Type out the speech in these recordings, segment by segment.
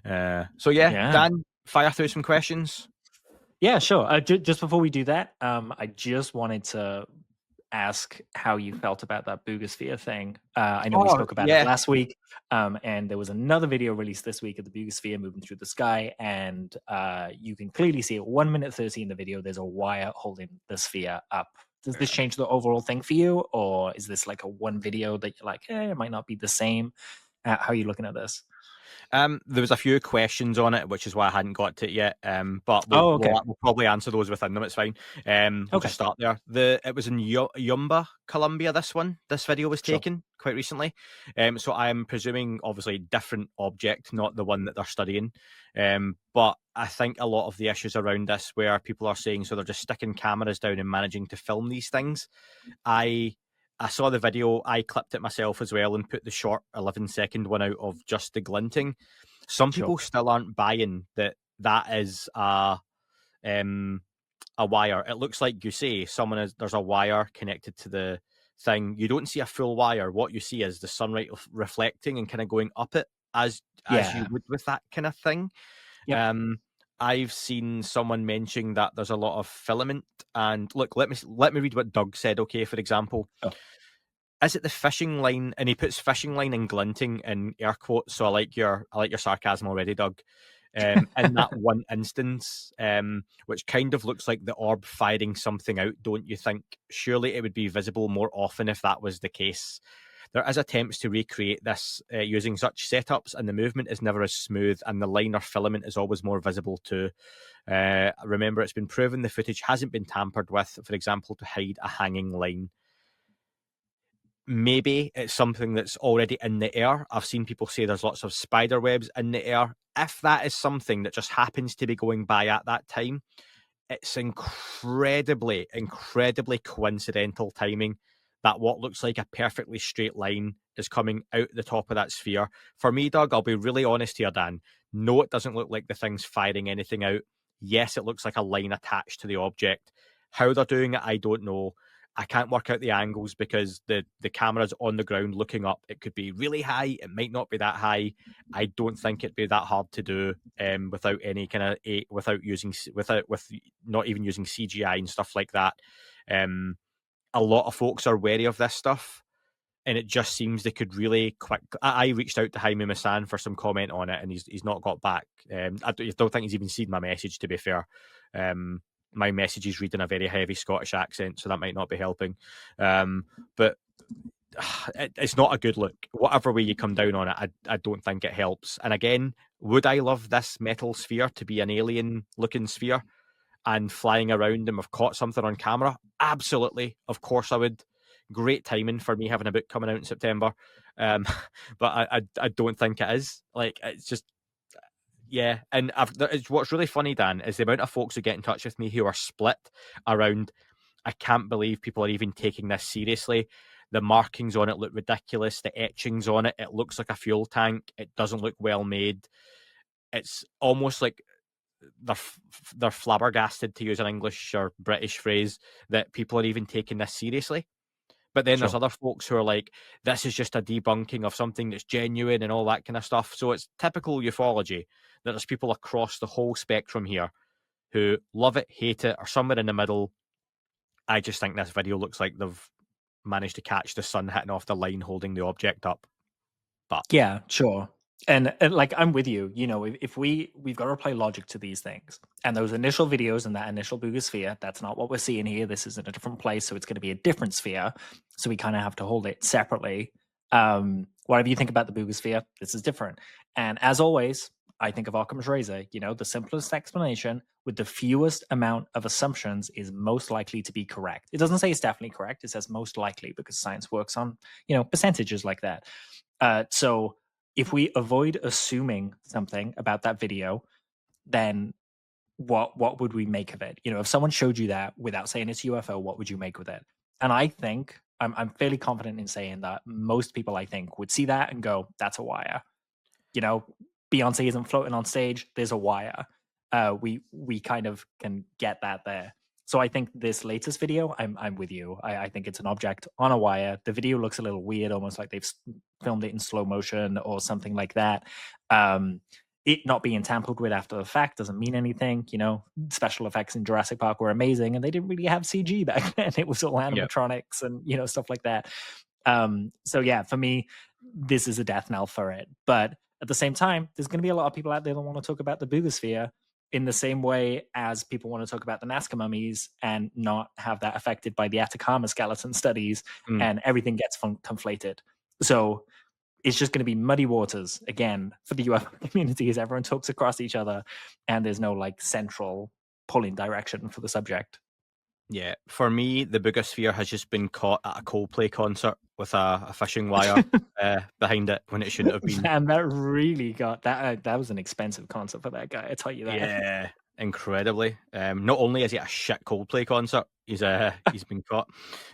So yeah, Yeah. Dan, fire through some questions. Yeah, sure. Just before we do that, I just wanted to ask how you felt about that Boogosphere thing. I know we Oh spoke about it yeah. last week, and there was another video released this week of the Boogosphere moving through the sky, and you can clearly see at 1 minute 30 in the video, there's a wire holding the sphere up. Does this change the overall thing for you, or is this like a one video that you're like, it might not be the same? How are you looking at this? There was a few questions on it, which is why I hadn't got to it yet. But we'll, Oh, we'll okay. we'll probably answer those within them. It's fine. We'll Okay. just start there. It was in Yumba, Colombia. This video was Sure. taken quite recently. So I'm presuming obviously different object, not the one that they're studying. But I think a lot of the issues around this, where people are saying so they're just sticking cameras down and managing to film these things. I saw the video, I clipped it myself as well and put the short 11-second one out of just the glinting. Some Sure. people still aren't buying that is a wire. It looks like you say there's a wire connected to the thing. You don't see a full wire. What you see is the sunlight reflecting and kind of going up it as you Yeah. would with that kind of thing. Yep. Um, I've seen someone mentioning that there's a lot of filament. And look, let me read what Doug said. Okay, for example, Oh, is it the fishing line? And he puts fishing line and glinting in air quotes. So I like your sarcasm already, Doug. In that one instance, which kind of looks like the orb firing something out, don't you think? Surely it would be visible more often if that was the case. There is attempts to recreate this using such setups, and the movement is never as smooth, and the line or filament is always more visible too. Remember, it's been proven the footage hasn't been tampered with, for example, to hide a hanging line. Maybe it's something that's already in the air. I've seen people say there's lots of spider webs in the air. If that is something that just happens to be going by at that time, it's incredibly, incredibly coincidental timing that what looks like a perfectly straight line is coming out the top of that sphere. For me, Doug, I'll be really honest here, Dan. No, it doesn't look like the thing's firing anything out. Yes, it looks like a line attached to the object. How they're doing it, I don't know. I can't work out the angles because the camera's on the ground looking up. It could be really high. It might not be that high. I don't think it'd be that hard to do without any kind of with not even using CGI and stuff like that. A lot of folks are wary of this stuff, and it just seems they could really quick. I reached out to Jaime Maussan for some comment on it, and he's not got back. I don't think he's even seen my message. To be fair, my message is read in a very heavy Scottish accent, so that might not be helping. But it's not a good look. Whatever way you come down on it, I don't think it helps. And again, would I love this metal sphere to be an alien looking sphere and flying around and we've caught something on camera? Absolutely. Of course I would. Great timing for me having a book coming out in September. Um, but I don't think it is. Like, it's just, yeah. And what's really funny, Dan, is the amount of folks who get in touch with me who are split around, I can't believe people are even taking this seriously. The markings on it look ridiculous. The etchings on it, it looks like a fuel tank. It doesn't look well made. It's almost like they're flabbergasted, to use an English or British phrase, that people are even taking this seriously. But then there's sure. other folks who are like, this is just a debunking of something that's genuine and all that kind of stuff. So it's typical ufology that there's people across the whole spectrum here who love it, hate it, or somewhere in the middle. I just think this video looks like they've managed to catch the sun hitting off the line holding the object up. But Yeah, sure. And like I'm with you. You know, if we've got to apply logic to these things, and those initial videos and that initial Boogosphere, that's not what we're seeing here. This is in a different place, so it's going to be a different sphere. So we kind of have to hold it separately. Whatever you think about the Boogosphere, this is different. And as always, I think of Occam's razor. You know, the simplest explanation with the fewest amount of assumptions is most likely to be correct. It doesn't say it's definitely correct. It says most likely because science works on percentages like that. So if we avoid assuming something about that video, then what would we make of it? You know, if someone showed you that without saying it's UFO, what would you make with it? And I think I'm fairly confident in saying that most people I think would see that and go, "That's a wire." You know, Beyonce isn't floating on stage. There's a wire. We kind of can get that there. So I think this latest video, I'm with you. I think it's an object on a wire. The video looks a little weird, almost like they've filmed it in slow motion or something like that. Um, it not being tampered with after the fact doesn't mean anything. You know, special effects in Jurassic Park were amazing, and they didn't really have CG back then. It was all Yeah. animatronics and, you know, stuff like that. So yeah, for me, this is a death knell for it. But at the same time, there's going to be a lot of people out there that want to talk about the Boogosphere in the same way as people want to talk about the Nazca mummies and not have that affected by the Atacama skeleton studies, and everything gets conflated. So it's just going to be muddy waters again for the UFO community as everyone talks across each other, and there's no like central pulling direction for the subject. Yeah, for me, the Boogosphere has just been caught at a Coldplay concert with a fishing wire behind it when it shouldn't have been. And that really got that. That was an expensive concert for that guy. I tell you that. Yeah, incredibly. Not only is he at a shit Coldplay concert, he's been caught.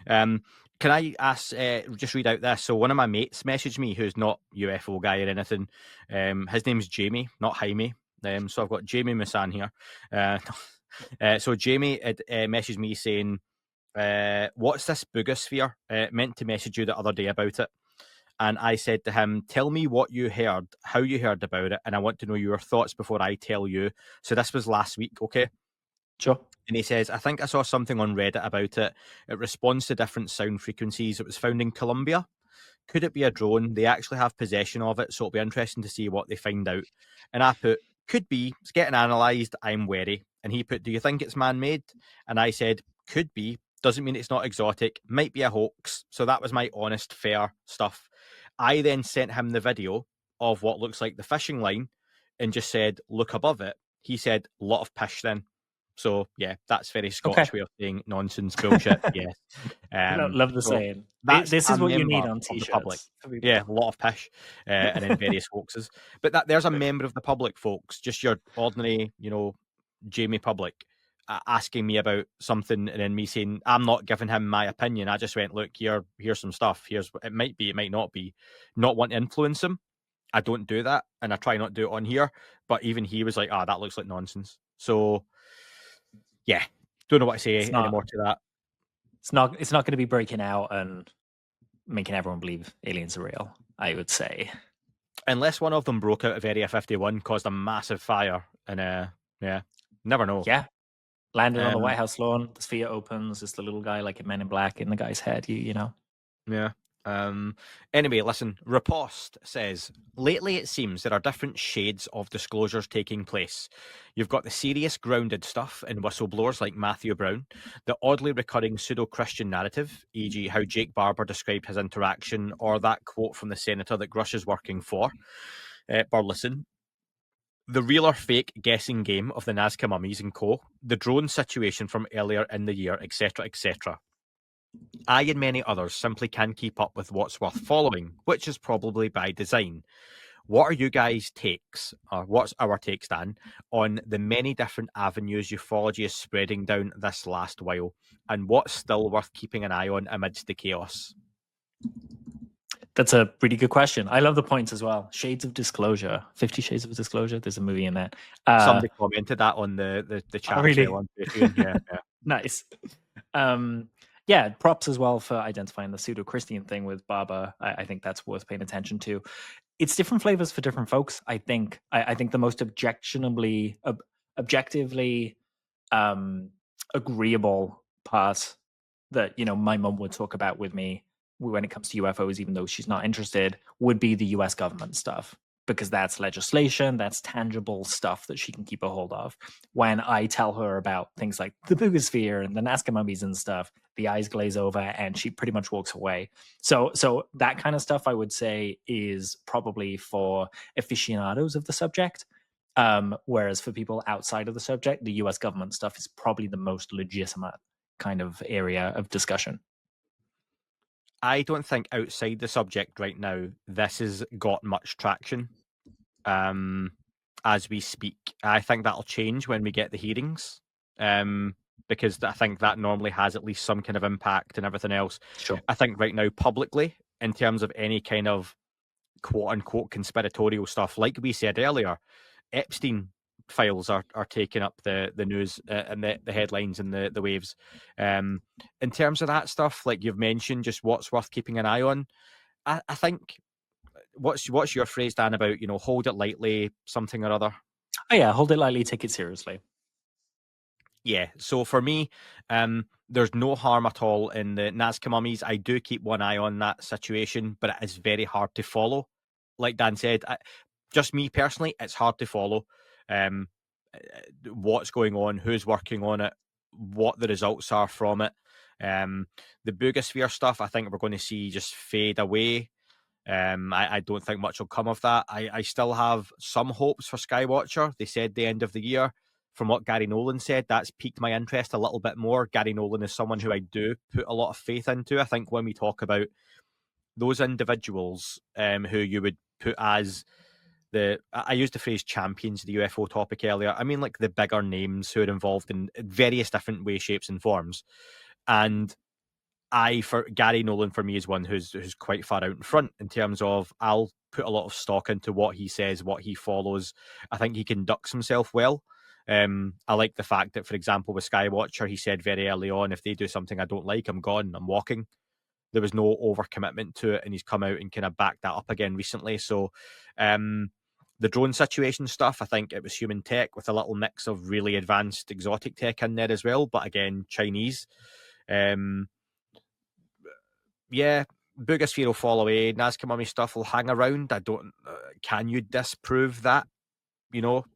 Can I ask, just read out this? So one of my mates messaged me, who's not UFO guy or anything. His name's Jamie, not Jaime. So I've got Jamie Musan here. So Jamie had messaged me saying, what's this Boogosphere? Meant to message you the other day about it. And I said to him, tell me what you heard, how you heard about it, and I want to know your thoughts before I tell you. So this was last week, okay? Sure. And he says, I think I saw something on Reddit about it. It responds to different sound frequencies. It was found in Colombia. Could it be a drone? They actually have possession of it, so it'll be interesting to see what they find out. And I put, could be. It's getting analysed. I'm wary. And he put, do you think it's man-made? And I said, could be. Doesn't mean it's not exotic. Might be a hoax. So that was my honest, fair stuff. I then sent him the video of what looks like the fishing line and just said, look above it. He said, lot of pish then. So yeah, that's very Scottish way of saying nonsense, bullshit. Yes. Love the So saying. that's This a is what you member need on of the public. T-shirts. Yeah, a lot of pish, and then various hoaxes. But there's a member of the public, folks, just your ordinary, Jamie public, asking me about something, and then me saying I'm not giving him my opinion. I just went, look, here's some stuff. Here's it might be, it might not be. Not want to influence him. I don't do that, and I try not to do it on here. But even he was like, that looks like nonsense. So yeah, don't know what to say anymore to that. It's not going to be breaking out and making everyone believe aliens are real, I would say. Unless one of them broke out of Area 51, caused a massive fire, and yeah, never know. Yeah. Landed on the White House lawn, the sphere opens, it's the little guy like in Men in Black in the guy's head, you know. Yeah. Anyway, listen, Riposte says, lately it seems there are different shades of disclosures taking place. You've got the serious grounded stuff in whistleblowers like Matthew Brown, the oddly recurring pseudo-Christian narrative, e.g. how Jake Barber described his interaction, or that quote from the senator that Grush is working for, Burleson, the real or fake guessing game of the Nazca mummies and co, the drone situation from earlier in the year, etc., etc. I and many others simply can't keep up with what's worth following, which is probably by design. What are you guys' takes, or what's our takes, Dan, on the many different avenues ufology is spreading down this last while, and what's still worth keeping an eye on amidst the chaos? That's a pretty good question. I love the points as well. Shades of Disclosure, 50 Shades of Disclosure. There's a movie in that. Somebody commented that on the chat. Oh, really? On yeah. Nice. Yeah, props as well for identifying the pseudo-Christian thing with Barber. I think that's worth paying attention to. It's different flavors for different folks. I think. I think the most objectively agreeable part that my mum would talk about with me when it comes to UFOs, even though she's not interested, would be the US government stuff, because that's legislation, that's tangible stuff that she can keep a hold of. When I tell her about things like the Boogosphere and the Nazca mummies and stuff, the eyes glaze over and she pretty much walks away. So that kind of stuff, I would say, is probably for aficionados of the subject. Whereas for people outside of the subject, the US government stuff is probably the most legitimate kind of area of discussion. I don't think outside the subject right now, this has got much traction as we speak. I think that'll change when we get the hearings, because I think that normally has at least some kind of impact and everything else. Sure. I think right now, publicly, in terms of any kind of quote-unquote conspiratorial stuff, like we said earlier, Epstein files are taking up the news and the headlines and the waves. In terms of that stuff, like you've mentioned, just what's worth keeping an eye on, I think what's your phrase, Dan, about hold it lightly, something or other? Oh yeah, hold it lightly, take it seriously. Yeah. So for me, there's no harm at all in the Nazca mummies. I do keep one eye on that situation, but it is very hard to follow. Like Dan said, just me personally, it's hard to follow. Um, what's going on, who's working on it, what the results are from it. The Boogosphere stuff, I think we're going to see just fade away. I don't think much will come of that. I still have some hopes for Skywatcher. They said the end of the year. From what Gary Nolan said, that's piqued my interest a little bit more. Gary Nolan is someone who I do put a lot of faith into. I think when we talk about those individuals who you would put as I used the phrase champions of the UFO topic earlier. I mean, like the bigger names who are involved in various different ways, shapes, and forms. And for Gary Nolan for me is one who's quite far out in front in terms of I'll put a lot of stock into what he says, what he follows. I think he conducts himself well. I like the fact that, for example, with Skywatcher, he said very early on, if they do something I don't like, I'm gone, I'm walking. There was no overcommitment to it, and he's come out and kind of backed that up again recently. So, the drone situation stuff, I think it was human tech with a little mix of really advanced exotic tech in there as well, but again, Chinese. Yeah, Boogosphere will fall away. Nazca Mummy stuff will hang around. I don't. Can you disprove that?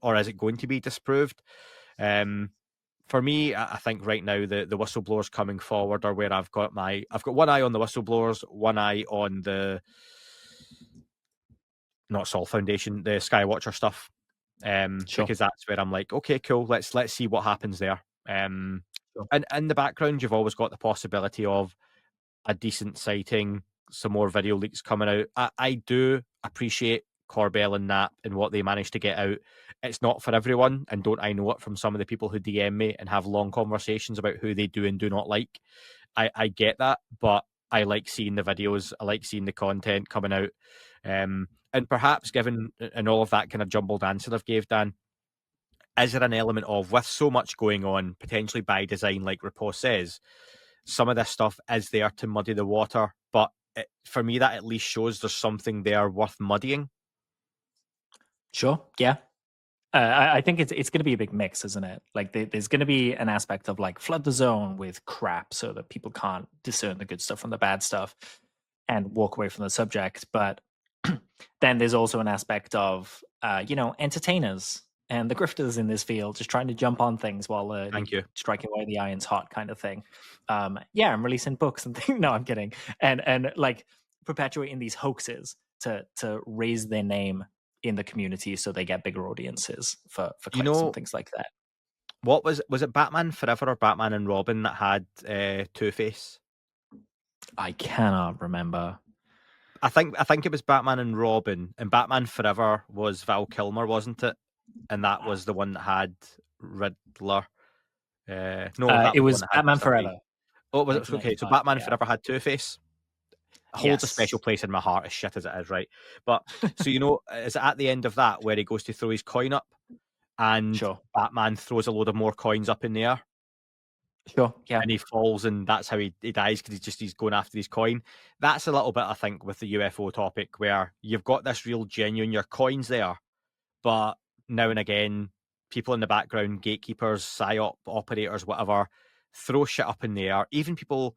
Or is it going to be disproved? For me, I think right now the whistleblowers coming forward are where I've got one eye on the whistleblowers, one eye on the not Sol Foundation, the Skywatcher stuff. Sure. Because that's where I'm like, okay, cool. Let's see what happens there. Sure. And in the background, you've always got the possibility of a decent sighting, some more video leaks coming out. I do appreciate Corbell and Knapp and what they managed to get out. It's not for everyone, and don't I know it from some of the people who DM me and have long conversations about who they do and do not like. I get that, but I like seeing the videos. I like seeing the content coming out. And perhaps given and all of that kind of jumbled answer I've gave, Dan, is there an element of, with so much going on, potentially by design, like Rapos says, some of this stuff is there to muddy the water, but for me, that at least shows there's something there worth muddying. Sure. Yeah. I think it's going to be a big mix, isn't it? Like there's going to be an aspect of like flood the zone with crap so that people can't discern the good stuff from the bad stuff and walk away from the subject. But then there's also an aspect of entertainers and the grifters in this field just trying to jump on things while Thank you. striking away the iron's hot kind of thing. Yeah, I'm releasing books and things. No, I'm kidding. And like perpetuating these hoaxes to raise their name in the community so they get bigger audiences for You clicks and know, things like that. what was it Batman Forever or Batman and Robin that had Two-Face? I cannot remember. I think it was Batman and Robin, and Batman Forever was Val Kilmer, wasn't it? And that was the one that had Riddler. No, that It was the one was that had Batman Mr. Forever, Freeze. Oh, was it? Okay, so 1995. Batman Yeah. Forever had Two-Face. Holds a Yes. special place in my heart, as shit as it is, right? But so is it at the end of that where he goes to throw his coin up, and Sure. Batman throws a load of more coins up in the air, Sure. Yeah. and he falls, and that's how he dies because he's going after his coin. That's a little bit, I think, with the UFO topic where you've got this real genuine, your coin's there, but now and again, people in the background, gatekeepers, psyop operators, whatever, throw shit up in the air. Even people,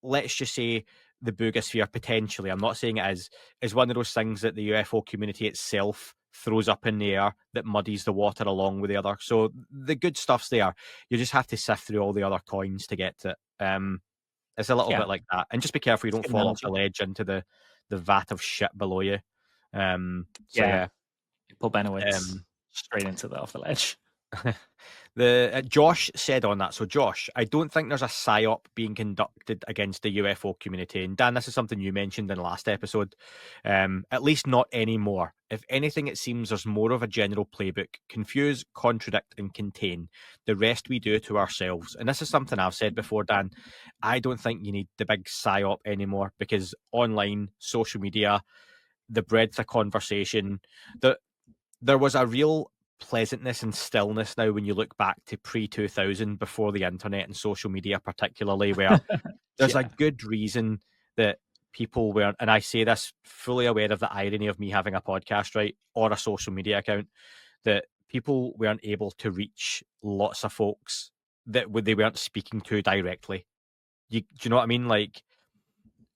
let's just say the Boogosphere potentially, I'm not saying it is one of those things that the UFO community itself throws up in the air that muddies the water along with the other. So the good stuff's there. You just have to sift through all the other coins to get to it. It's a little Yeah. bit like that. And just be careful you That's a don't good fall off analogy. the ledge into the vat of shit below you. So Yeah. yeah. Paul Benowitz Um, straight into the off the ledge. the Josh said on that. So Josh, I don't think there's a psyop being conducted against the UFO community. And Dan, this is something you mentioned in the last episode. At least not anymore. If anything, it seems there's more of a general playbook: confuse, contradict, and contain. The rest we do to ourselves. And this is something I've said before, Dan. I don't think you need the big psyop anymore because online, social media, the breadth of conversation, there was a real pleasantness and stillness now when you look back to pre-2000 before the internet and social media particularly, where there's a Yeah. good reason that people weren't, and I say this fully aware of the irony of me having a podcast, right, or a social media account, that people weren't able to reach lots of folks that they weren't speaking to directly. Do you know what I mean? Like,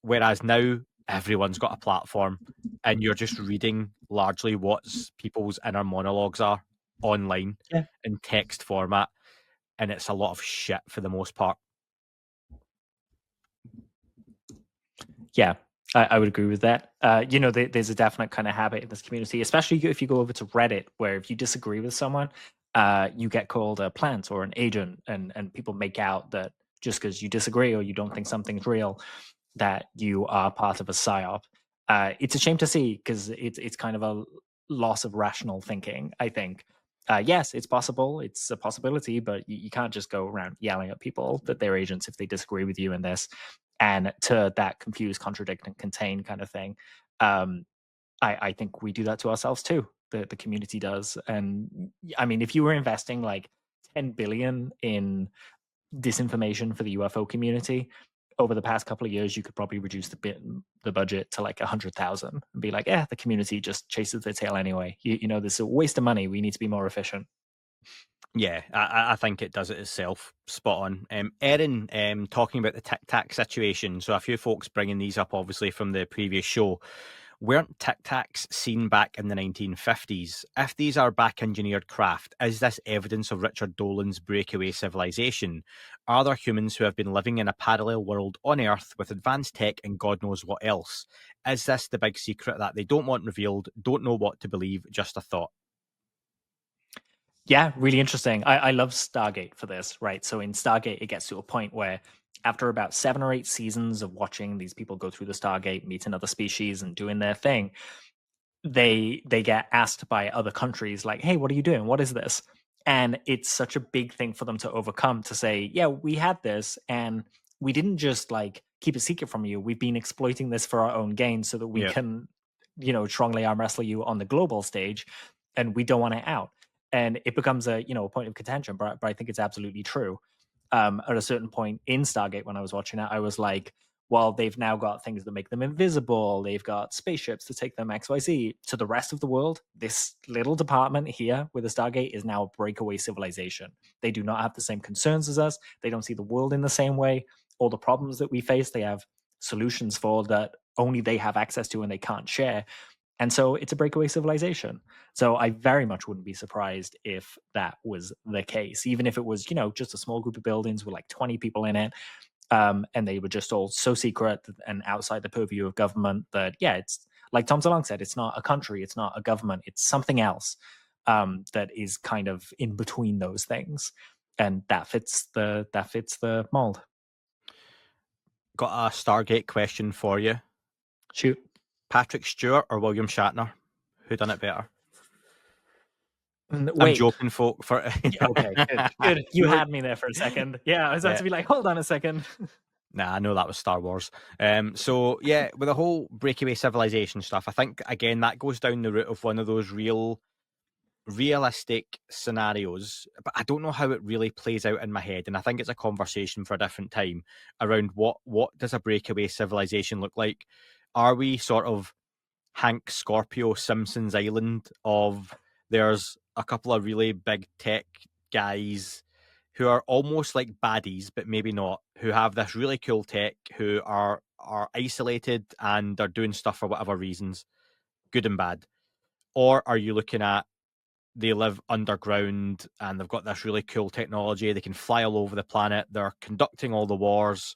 whereas now everyone's got a platform, and you're just reading largely what's people's inner monologues are online Yeah. in text format, and it's a lot of shit for the most part. Yeah, I would agree with that. There's a definite kind of habit in this community, especially if you go over to Reddit, where if you disagree with someone, you get called a plant or an agent, and people make out that just because you disagree or you don't think something's real, that you are part of a psyop. It's a shame to see because it's kind of a loss of rational thinking, I think. Yes, it's possible. It's a possibility, but you can't just go around yelling at people that they're agents if they disagree with you in this. And to that confuse, contradict, and contain kind of thing, I think we do that to ourselves too. The community does. And I mean, if you were investing like 10 billion in disinformation for the UFO community over the past couple of years, you could probably reduce the budget to like 100,000 and be like, yeah, the community just chases their tail anyway. This is a waste of money. We need to be more efficient. Yeah, I think it does it itself. Spot on. Erin, talking about the Tic Tac situation. So a few folks bringing these up, obviously, from the previous show. Weren't Tic Tacs seen back in the 1950s? If these are back engineered craft, is this evidence of Richard Dolan's breakaway civilization? Are there humans who have been living in a parallel world on Earth with advanced tech and God knows what else? Is this the big secret that they don't want revealed, don't know what to believe, just a thought? Yeah, really interesting. I love Stargate for this, right? So in Stargate, it gets to a point where after about 7 or 8 seasons of watching these people go through the Stargate, meet another species, and doing their thing, they get asked by other countries like, hey, what are you doing, what is this? And it's such a big thing for them to overcome, to say, yeah, we had this and we didn't just like keep a secret from you, we've been exploiting this for our own gain so that we Yeah. can strongly arm wrestle you on the global stage, and we don't want it out. And it becomes a point of contention, but I think it's absolutely true. At a certain point in Stargate, when I was watching it, I was like, well, they've now got things that make them invisible. They've got spaceships to take them XYZ. To the rest of the world, this little department here with the Stargate is now a breakaway civilization. They do not have the same concerns as us. They don't see the world in the same way. All the problems that we face, they have solutions for that only they have access to and they can't share. And so it's a breakaway civilization. So I very much wouldn't be surprised if that was the case, even if it was, just a small group of buildings with like 20 people in it. And they were just all so secret and outside the purview of government that, yeah, it's like Tom DeLonge said, it's not a country, it's not a government, it's something else that is kind of in between those things. And that fits the mold. Got a Stargate question for you. Shoot. Patrick Stewart or William Shatner? Who done it better? I'm Wait. joking, folk. For Okay, good. Good. You we were, had me there for a second. Yeah, I was about yeah. to be like, hold on a second. Nah, I know that was Star Wars. So yeah, with the whole breakaway civilization stuff, I think again that goes down the route of one of those realistic scenarios, but I don't know how it really plays out in my head. And I think it's a conversation for a different time around what does a breakaway civilization look like? Are we sort of Hank Scorpio Simpson's Island of there's a couple of really big tech guys who are almost like baddies, but maybe not, who have this really cool tech, who are isolated and are doing stuff for whatever reasons, good and bad? Or are you looking at they live underground and they've got this really cool technology, they can fly all over the planet, they're conducting all the wars,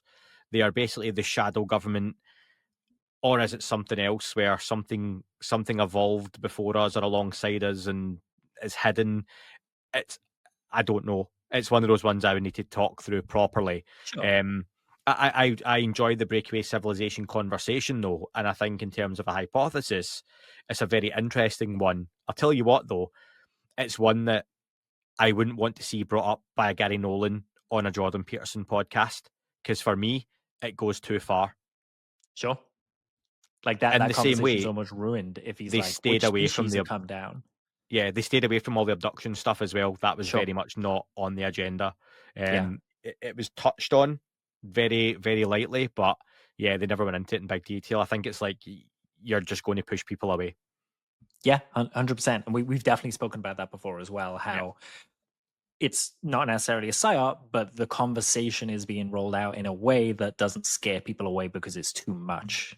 they are basically the shadow government? Or is it something else where something evolved before us or alongside us and is hidden? It's I don't know. It's one of those ones I would need to talk through properly. Sure. Um, I enjoy the breakaway civilization conversation though, and I think in terms of a hypothesis, it's a very interesting one. I'll tell you what though, it's one that I wouldn't want to see brought up by a Gary Nolan on a Jordan Peterson podcast, because for me, it goes too far. Sure. Like that In that the same conversation is way, almost ruined if he's they like, stayed which away from species the have come down? they stayed away from all the abduction stuff as well. That was Sure. very much not on the agenda. Yeah. It was touched on very, very lightly, but yeah, they never went into it in big detail. I think it's like you're just going to push people away. Yeah, 100%. And we've definitely spoken about that before as well, Yeah. how it's not necessarily a psyop, but the conversation is being rolled out in a way that doesn't scare people away because it's too much.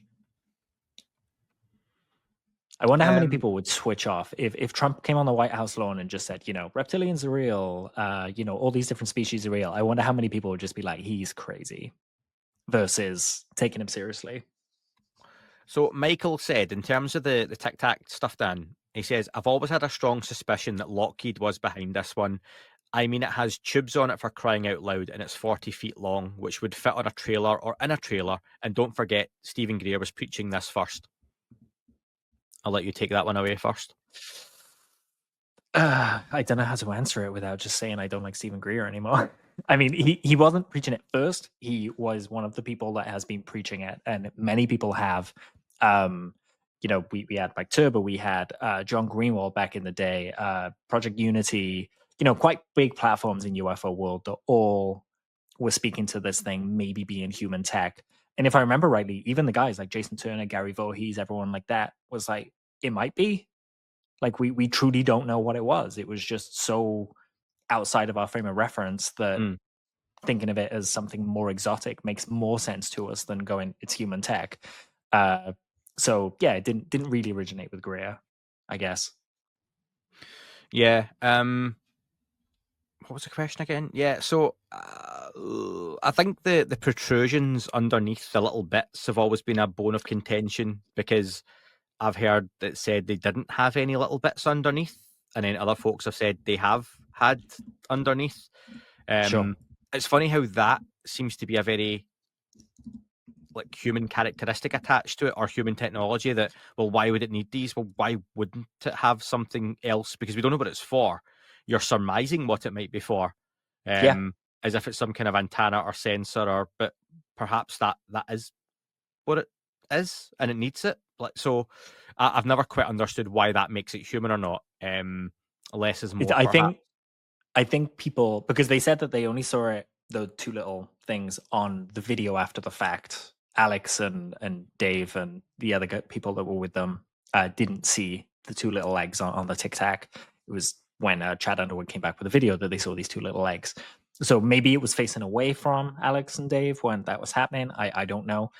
I wonder how many Um, people would switch off if Trump came on the White House lawn and just said, reptilians are real, all these different species are real. I wonder how many people would just be like, he's crazy versus taking him seriously. so Michael said, in terms of the Tic Tac stuff, Dan, he says, I've always had a strong suspicion that Lockheed was behind this one. I mean, it has tubes on it for crying out loud, and it's 40 feet long, which would fit on a trailer or in a trailer. And don't forget, Stephen Greer was preaching this first. I'll let you take that one away first. I don't know how to answer it without just saying I don't like Stephen Greer anymore. I mean, he wasn't preaching it first. He was one of the people that has been preaching it, and many people have. Um, we had Mike Turbo, we had John Greenwald back in the day, Project Unity. Quite big platforms in UFO world that all were speaking to this thing maybe being human tech. And if I remember rightly, even the guys like Jason Turner, Gary Voorhees, everyone like that was like, it might be. Like we truly don't know what it was. It was just so outside of our frame of reference that Mm. thinking of it as something more exotic makes more sense to us than going it's human tech. Uh, so yeah, it didn't really originate with Greer, I guess. Yeah. What was the question again? Yeah. So I think the protrusions underneath the little bits have always been a bone of contention because I've heard that said they didn't have any little bits underneath, and then other folks have said they have had underneath. Sure. It's funny how that seems to be a very like human characteristic attached to it or human technology that, well, why would it need these? Well, why wouldn't it have something else? Because we don't know what it's for. You're surmising what it might be for, Yeah. as if it's some kind of antenna or sensor, or but perhaps that is what it is and it needs it. Like so, I've never quite understood why that makes it human or not. Less is more, I perhaps. think I think people, because they said that they only saw it, the two little things on the video after the fact. Alex and Dave and the other people that were with them didn't see the two little legs on the Tic Tac. It was when Chad Underwood came back with a video that they saw these two little legs. So maybe it was facing away from Alex and Dave when that was happening. I don't know.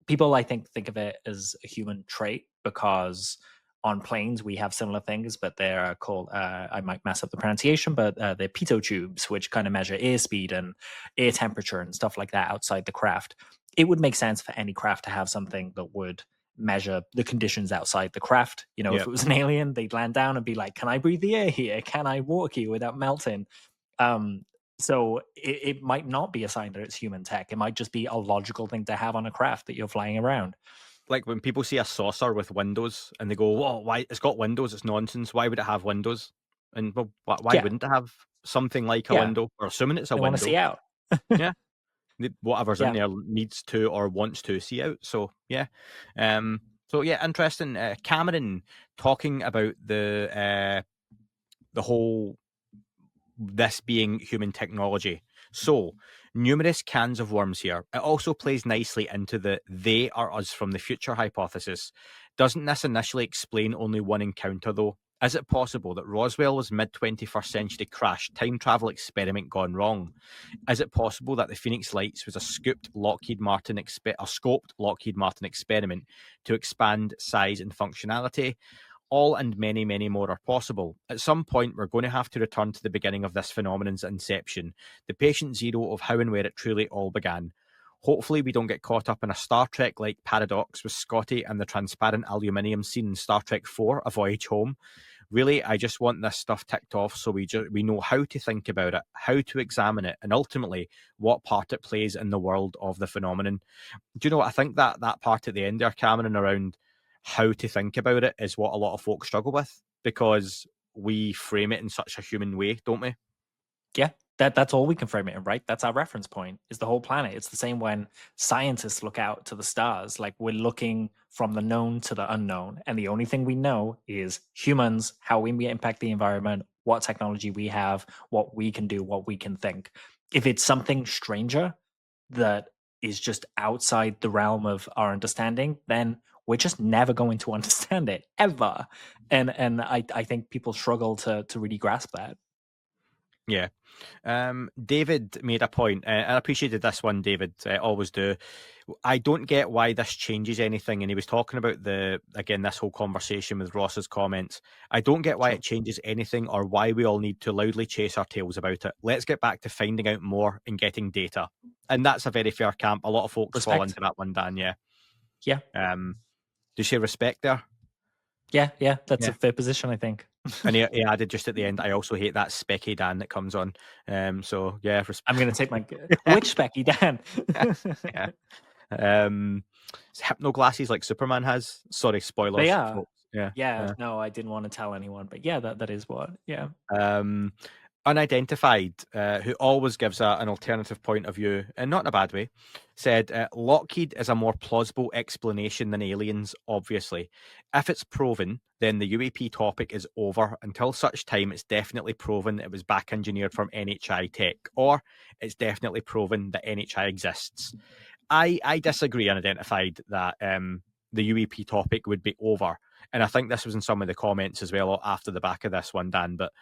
People, I think of it as a human trait because on planes we have similar things, but they're called I might mess up the pronunciation, but they're pitot tubes, which kind of measure airspeed and air temperature and stuff like that outside the craft. It would make sense for any craft to have something that would measure the conditions outside the craft. If Yeah. it was an alien, they'd land down and be like, can I breathe the air here? Can I walk here without melting? um so it might not be a sign that it's human tech. It might just be a logical thing to have on a craft that you're flying around. Like when people see a saucer with windows and they go, "Whoa, why it's got windows? It's nonsense. Why would it have windows?" And well, why Yeah, wouldn't it have something like a yeah, window? Or assuming it's a they want to window, see out. yeah, whatever's in Yeah. there needs to or wants to see out. So yeah, so yeah, interesting. Cameron talking about the whole this being human technology. So, numerous cans of worms here. It also plays nicely into the they are us from the future hypothesis. Doesn't this initially explain only one encounter, though? Is it possible that Roswell was mid 21st century crash time travel experiment gone wrong? Is it possible that the Phoenix Lights was a scoped Lockheed Martin experiment to expand size and functionality? All and many, many more are possible. At some point, we're going to have to return to the beginning of this phenomenon's inception, the patient zero of how and where it truly all began. Hopefully, we don't get caught up in a Star Trek like paradox with Scotty and the transparent aluminium scene in Star Trek 4, A Voyage Home. Really, I just want this stuff ticked off so we know how to think about it, how to examine it, and ultimately what part it plays in the world of the phenomenon. Do you know what? I think that part at the end there, Cameron, around how to think about it is what a lot of folks struggle with because we frame it in such a human way, don't we? Yeah, that's all we can frame it in, right? That's our reference point, is the whole planet. It's the same when scientists look out to the stars, like we're looking from the known to the unknown, and the only thing we know is humans, how we impact the environment, what technology we have, what we can do, what we can think. If it's something stranger that is just outside the realm of our understanding, then we're just never going to understand it ever. And I think people struggle to really grasp that. Yeah. David made a point, and I appreciated this one, David. Always do. I don't get why this changes anything. And he was talking about this whole conversation with Ross's comments. I don't get why Sure. it changes anything or why we all need to loudly chase our tails about it. Let's get back to finding out more and getting data. And that's a very fair camp. A lot of folks fall Respect. into that one, Dan. Yeah. Yeah. Do you say respect there? Yeah. That's a Yeah. fair position, I think. And he added just at the end, I also hate that specky Dan that comes on. So yeah, I'm gonna take my which Specky Dan. yeah. Hypno glasses like Superman has. Sorry, They spoilers, are. folks. Yeah. Yeah, no, I didn't want to tell anyone, but yeah, that is what. Yeah. Um, Unidentified, who always gives an alternative point of view, and not in a bad way, said Lockheed is a more plausible explanation than aliens, obviously. If it's proven, then the UAP topic is over until such time it's definitely proven it was back engineered from NHI tech, or it's definitely proven that NHI exists. I disagree, unidentified, that the UAP topic would be over. And I think this was in some of the comments as well after the back of this one, Dan. But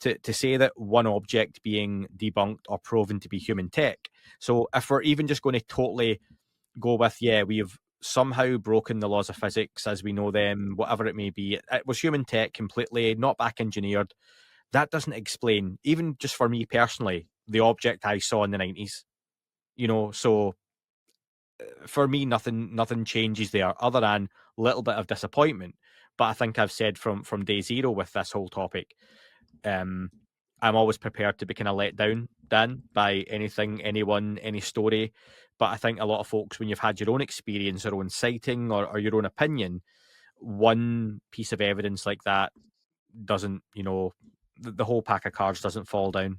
to say that one object being debunked or proven to be human tech. So if we're even just going to totally go with, yeah, we've somehow broken the laws of physics as we know them, whatever it may be, it was human tech completely, not back engineered. That doesn't explain, even just for me personally, the object I saw in the 90s. So for me, nothing changes there other than a little bit of disappointment. But I think I've said from day zero with this whole topic, um, I'm always prepared to be kind of let down, Dan, by anything, anyone, any story. But I think a lot of folks, when you've had your own experience, your own sighting, or your own opinion, one piece of evidence like that doesn't, the whole pack of cards doesn't fall down.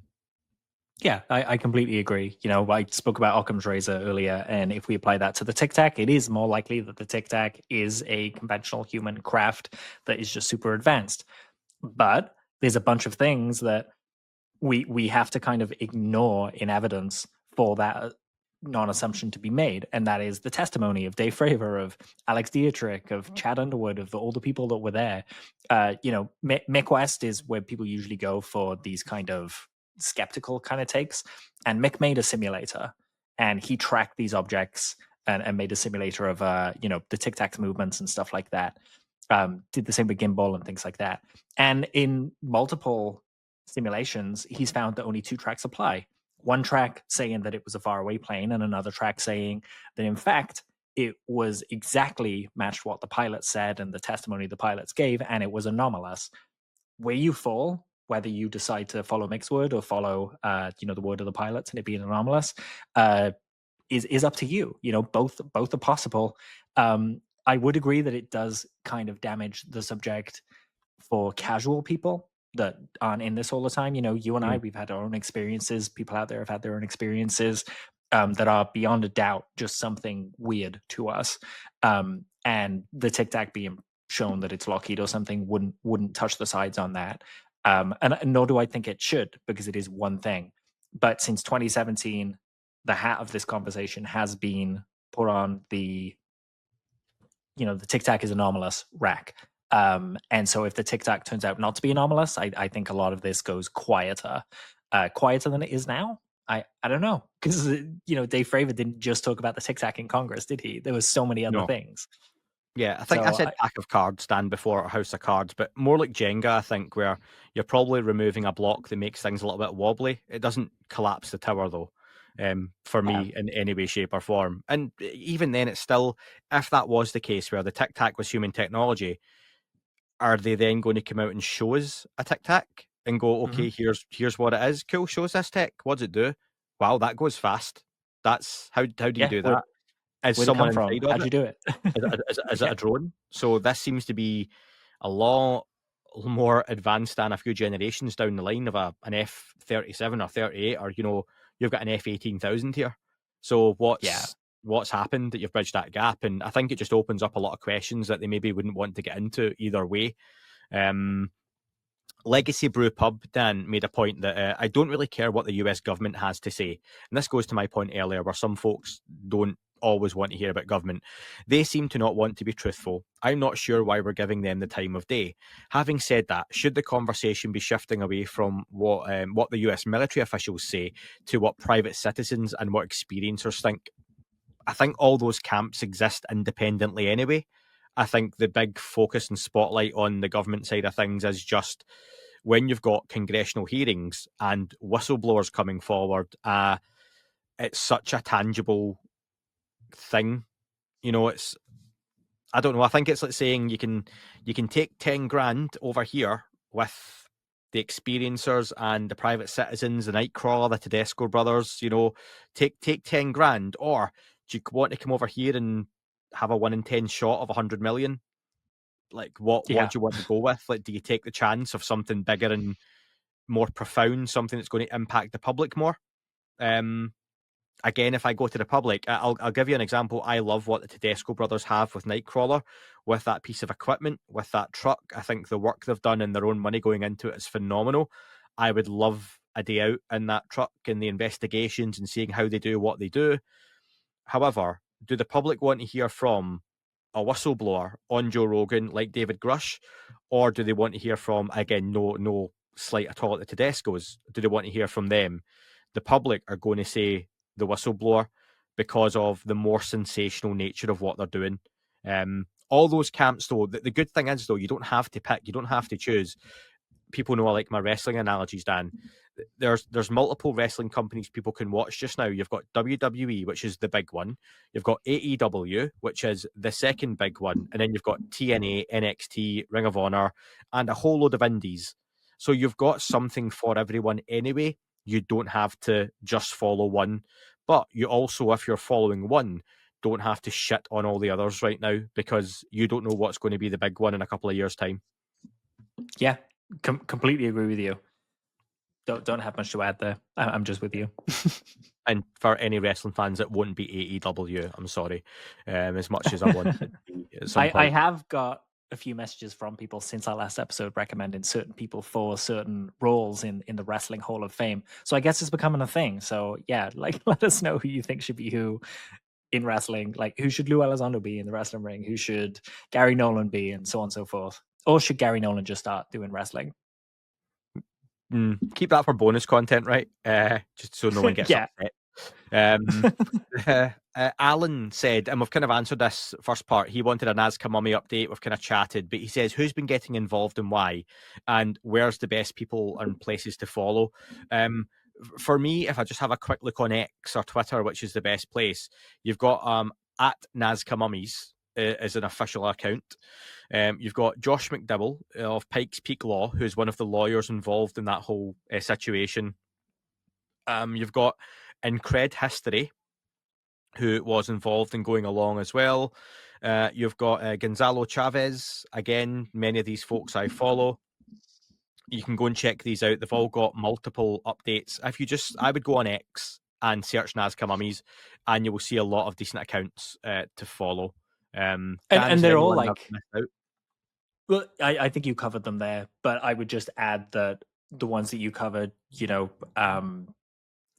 Yeah, I completely agree. I spoke about Occam's razor earlier, and if we apply that to the Tic Tac, it is more likely that the Tic Tac is a conventional human craft that is just super advanced. But there's a bunch of things that we have to kind of ignore in evidence for that non-assumption to be made, and that is the testimony of Dave Fravor, of Alex Dietrich, of Chad Underwood, of all the people that were there. Mick West is where people usually go for these kind of skeptical kind of takes, and Mick made a simulator, and he tracked these objects and made a simulator of the Tic Tac movements and stuff like that. Did the same with gimbal and things like that, and in multiple simulations, he's found that only two tracks apply. One track saying that it was a faraway plane, and another track saying that, in fact, it was exactly matched what the pilots said and the testimony the pilots gave, and it was anomalous. Where you fall, whether you decide to follow Mick's word or follow, the word of the pilots and it being anomalous, is up to you. Both are possible. I would agree that it does kind of damage the subject for casual people that aren't in this all the time. You and I, Mm. we've had our own experiences. People out there have had their own experiences that are beyond a doubt just something weird to us. And the Tic Tac being shown that it's Lockheed or something wouldn't touch the sides on that. And nor do I think it should, because it is one thing. But since 2017, the hat of this conversation has been put on the Tic Tac is anomalous rack. And so if the Tic Tac turns out not to be anomalous, I think a lot of this goes quieter than it is now. I don't know, because Dave Fravor didn't just talk about the Tic Tac in Congress, did he? There was so many other No. things. Yeah, I think I So said pack of cards, Dan, before, or house of cards, but more like Jenga, I think, where you're probably removing a block that makes things a little bit wobbly. It doesn't collapse the tower, though, for yeah, me, in any way, shape, or form. And even then, it's still, if that was the case, where the Tic Tac was human technology, are they then going to come out and show us a Tic Tac and go, hmm okay, here's what it is. Cool, show us this tech. What does it do? Wow, that goes fast. That's how do you yeah. do Where that? Is where'd it someone come from? inside of How'd it? you do it? Is it Yeah, a drone? So this seems to be a lot more advanced than a few generations down the line of an F-37 or 38, or you've got an F-18,000 here. So yeah. what's happened that you've bridged that gap? And I think it just opens up a lot of questions that they maybe wouldn't want to get into either way. Um, Legacy Brew Pub, Dan, made a point that I don't really care what the US government has to say. And this goes to my point earlier, where some folks don't always want to hear about government. They seem to not want to be truthful. I'm not sure why we're giving them the time of day. Having said that, should the conversation be shifting away from what the US military officials say to what private citizens and what experiencers think? I think all those camps exist independently anyway. I think the big focus and spotlight on the government side of things is just when you've got congressional hearings and whistleblowers coming forward. It's such a tangible thing. You know, I don't know. I think it's like saying you can take 10 grand over here with the experiencers and the private citizens, the Nightcrawler, the Tedesco brothers. You know, take 10 grand, or do you want to come over here and have a 1 in 10 shot of 100 million? Like, what do you want to go with? Like, do you take the chance of something bigger and more profound, something that's going to impact the public more? Again, if I go to the public, I'll give you an example. I love what the Tedesco brothers have with Nightcrawler, with that piece of equipment, with that truck. I think the work they've done and their own money going into it is phenomenal. I would love a day out in that truck and the investigations and seeing how they do what they do. However, do the public want to hear from a whistleblower on Joe Rogan like David Grush, or do they want to hear from, again, no slight at all at the Tedescos, do they want to hear from them? The public are going to say the whistleblower because of the more sensational nature of what they're doing. All those camps, though, the good thing is, though, you don't have to pick, you don't have to choose. People know I like my wrestling analogies, Dan. There's multiple wrestling companies people can watch just now. You've got WWE, which is the big one. You've got AEW, which is the second big one. And then you've got TNA, NXT, Ring of Honor, and a whole load of indies. So you've got something for everyone anyway. You don't have to just follow one. But you also, if you're following one, don't have to shit on all the others right now, because you don't know what's going to be the big one in a couple of years' time. Yeah, completely agree with you. Don't have much to add there. I'm just with you. And for any wrestling fans, it won't be AEW. I'm sorry, as much as I want it to be at some point. I have got a few messages from people since our last episode recommending certain people for certain roles in the Wrestling Hall of Fame. So I guess it's becoming a thing. So yeah, like, let us know who you think should be who in wrestling. Like, who should Lou Elizondo be in the wrestling ring? Who should Gary Nolan be, and so on and so forth? Or should Gary Nolan just start doing wrestling? Keep that for bonus content, right? Just so no one gets upset. Alan said, and we've kind of answered this first part, he wanted a Nazca Mummy update. We've kind of chatted, but he says, who's been getting involved and why? And where's the best people and places to follow? For me, if I just have a quick look on X or Twitter, which is the best place, you've got at Nazca Mummies is an official account. You've got Josh McDowell of Pikes Peak Law, who's one of the lawyers involved in that whole situation. You've got Incred History, who was involved in going along as well. You've got Gonzalo Chavez. Again, many of these folks I follow. You can go and check these out. They've all got multiple updates. I would go on X and search Nazca Mummies, and you will see a lot of decent accounts to follow. Dan, and they're all like, well, I think you covered them there, but I would just add that the ones that you covered,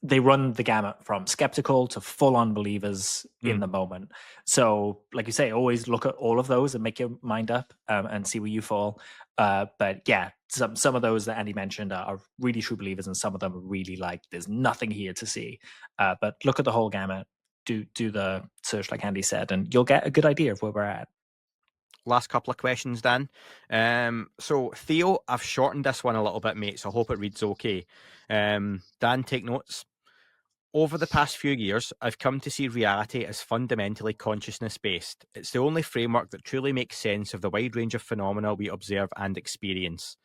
they run the gamut from skeptical to full-on believers in the moment. So, like you say, always look at all of those and make your mind up and see where you fall. But yeah, some of those that Andy mentioned are really true believers, and some of them are really like, there's nothing here to see. But look at the whole gamut, do the search like Andy said, and you'll get a good idea of where we're at. Last couple of questions, Dan. So Theo, I've shortened this one a little bit, mate, so I hope it reads okay. Dan, take notes. Over the past few years, I've come to see reality as fundamentally consciousness-based. It's the only framework that truly makes sense of the wide range of phenomena we observe and experience.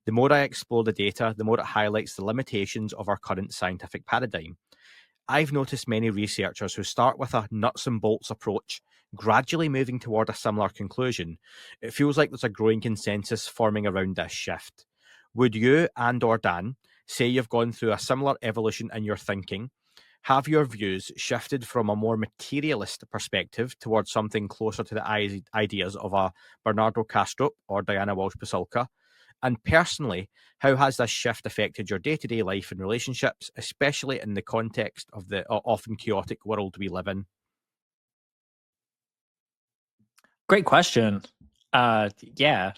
The more I explore the data, the more it highlights the limitations of our current scientific paradigm. I've noticed many researchers who start with a nuts and bolts approach, gradually moving toward a similar conclusion. It feels like there's a growing consensus forming around this shift. Would you or Dan say you've gone through a similar evolution in your thinking? Have your views shifted from a more materialist perspective towards something closer to the ideas of a Bernardo Kastrup or Diana Walsh-Pasulka? And personally, how has this shift affected your day-to-day life and relationships, especially in the context of the often chaotic world we live in? Great question. Yeah.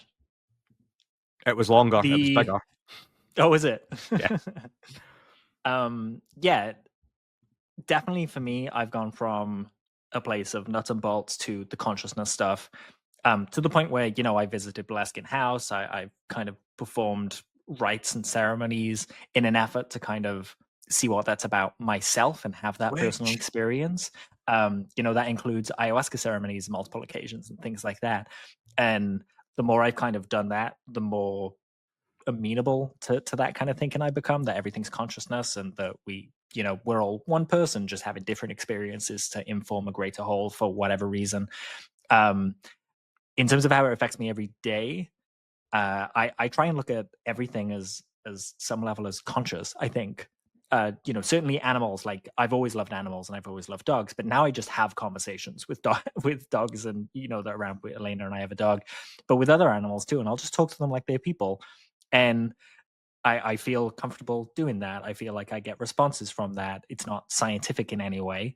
It was longer. It was The bigger. Oh, is it? Yeah. Yeah, definitely for me, I've gone from a place of nuts and bolts to the consciousness stuff, to the point where, I visited Bleskin House. I've kind of performed rites and ceremonies in an effort to kind of see what that's about myself and have that personal Which experience. That includes ayahuasca ceremonies, multiple occasions, and things like that. And the more I've kind of done that, the more amenable to that kind of thinking I become, that everything's consciousness and that we're all one person just having different experiences to inform a greater whole for whatever reason. Um, in terms of how it affects me every day, I try and look at everything as some level as conscious. I think, certainly animals. Like I've always loved animals and I've always loved dogs, but now I just have conversations with with dogs, and that around with Elena and I have a dog, but with other animals too, and I'll just talk to them like they're people, and I feel comfortable doing that. I feel like I get responses from that. It's not scientific in any way,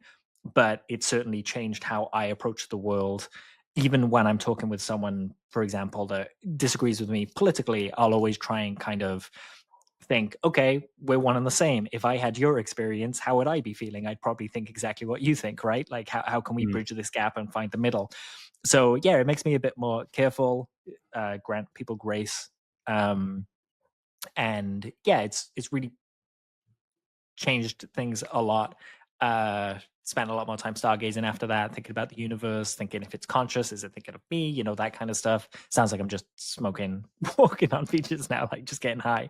but it certainly changed how I approach the world. Even when I'm talking with someone, for example, that disagrees with me politically, I'll always try and kind of think, okay, we're one and the same. If I had your experience, how would I be feeling? I'd probably think exactly what you think, right? Like, how can we mm, bridge this gap and find the middle? So, yeah, it makes me a bit more careful, grant people grace. Um, and yeah, it's really changed things a lot. Spent a lot more time stargazing after that, thinking about the universe, thinking if it's conscious, is it thinking of me? That kind of stuff. Sounds like I'm just smoking, walking on beaches now, like just getting high.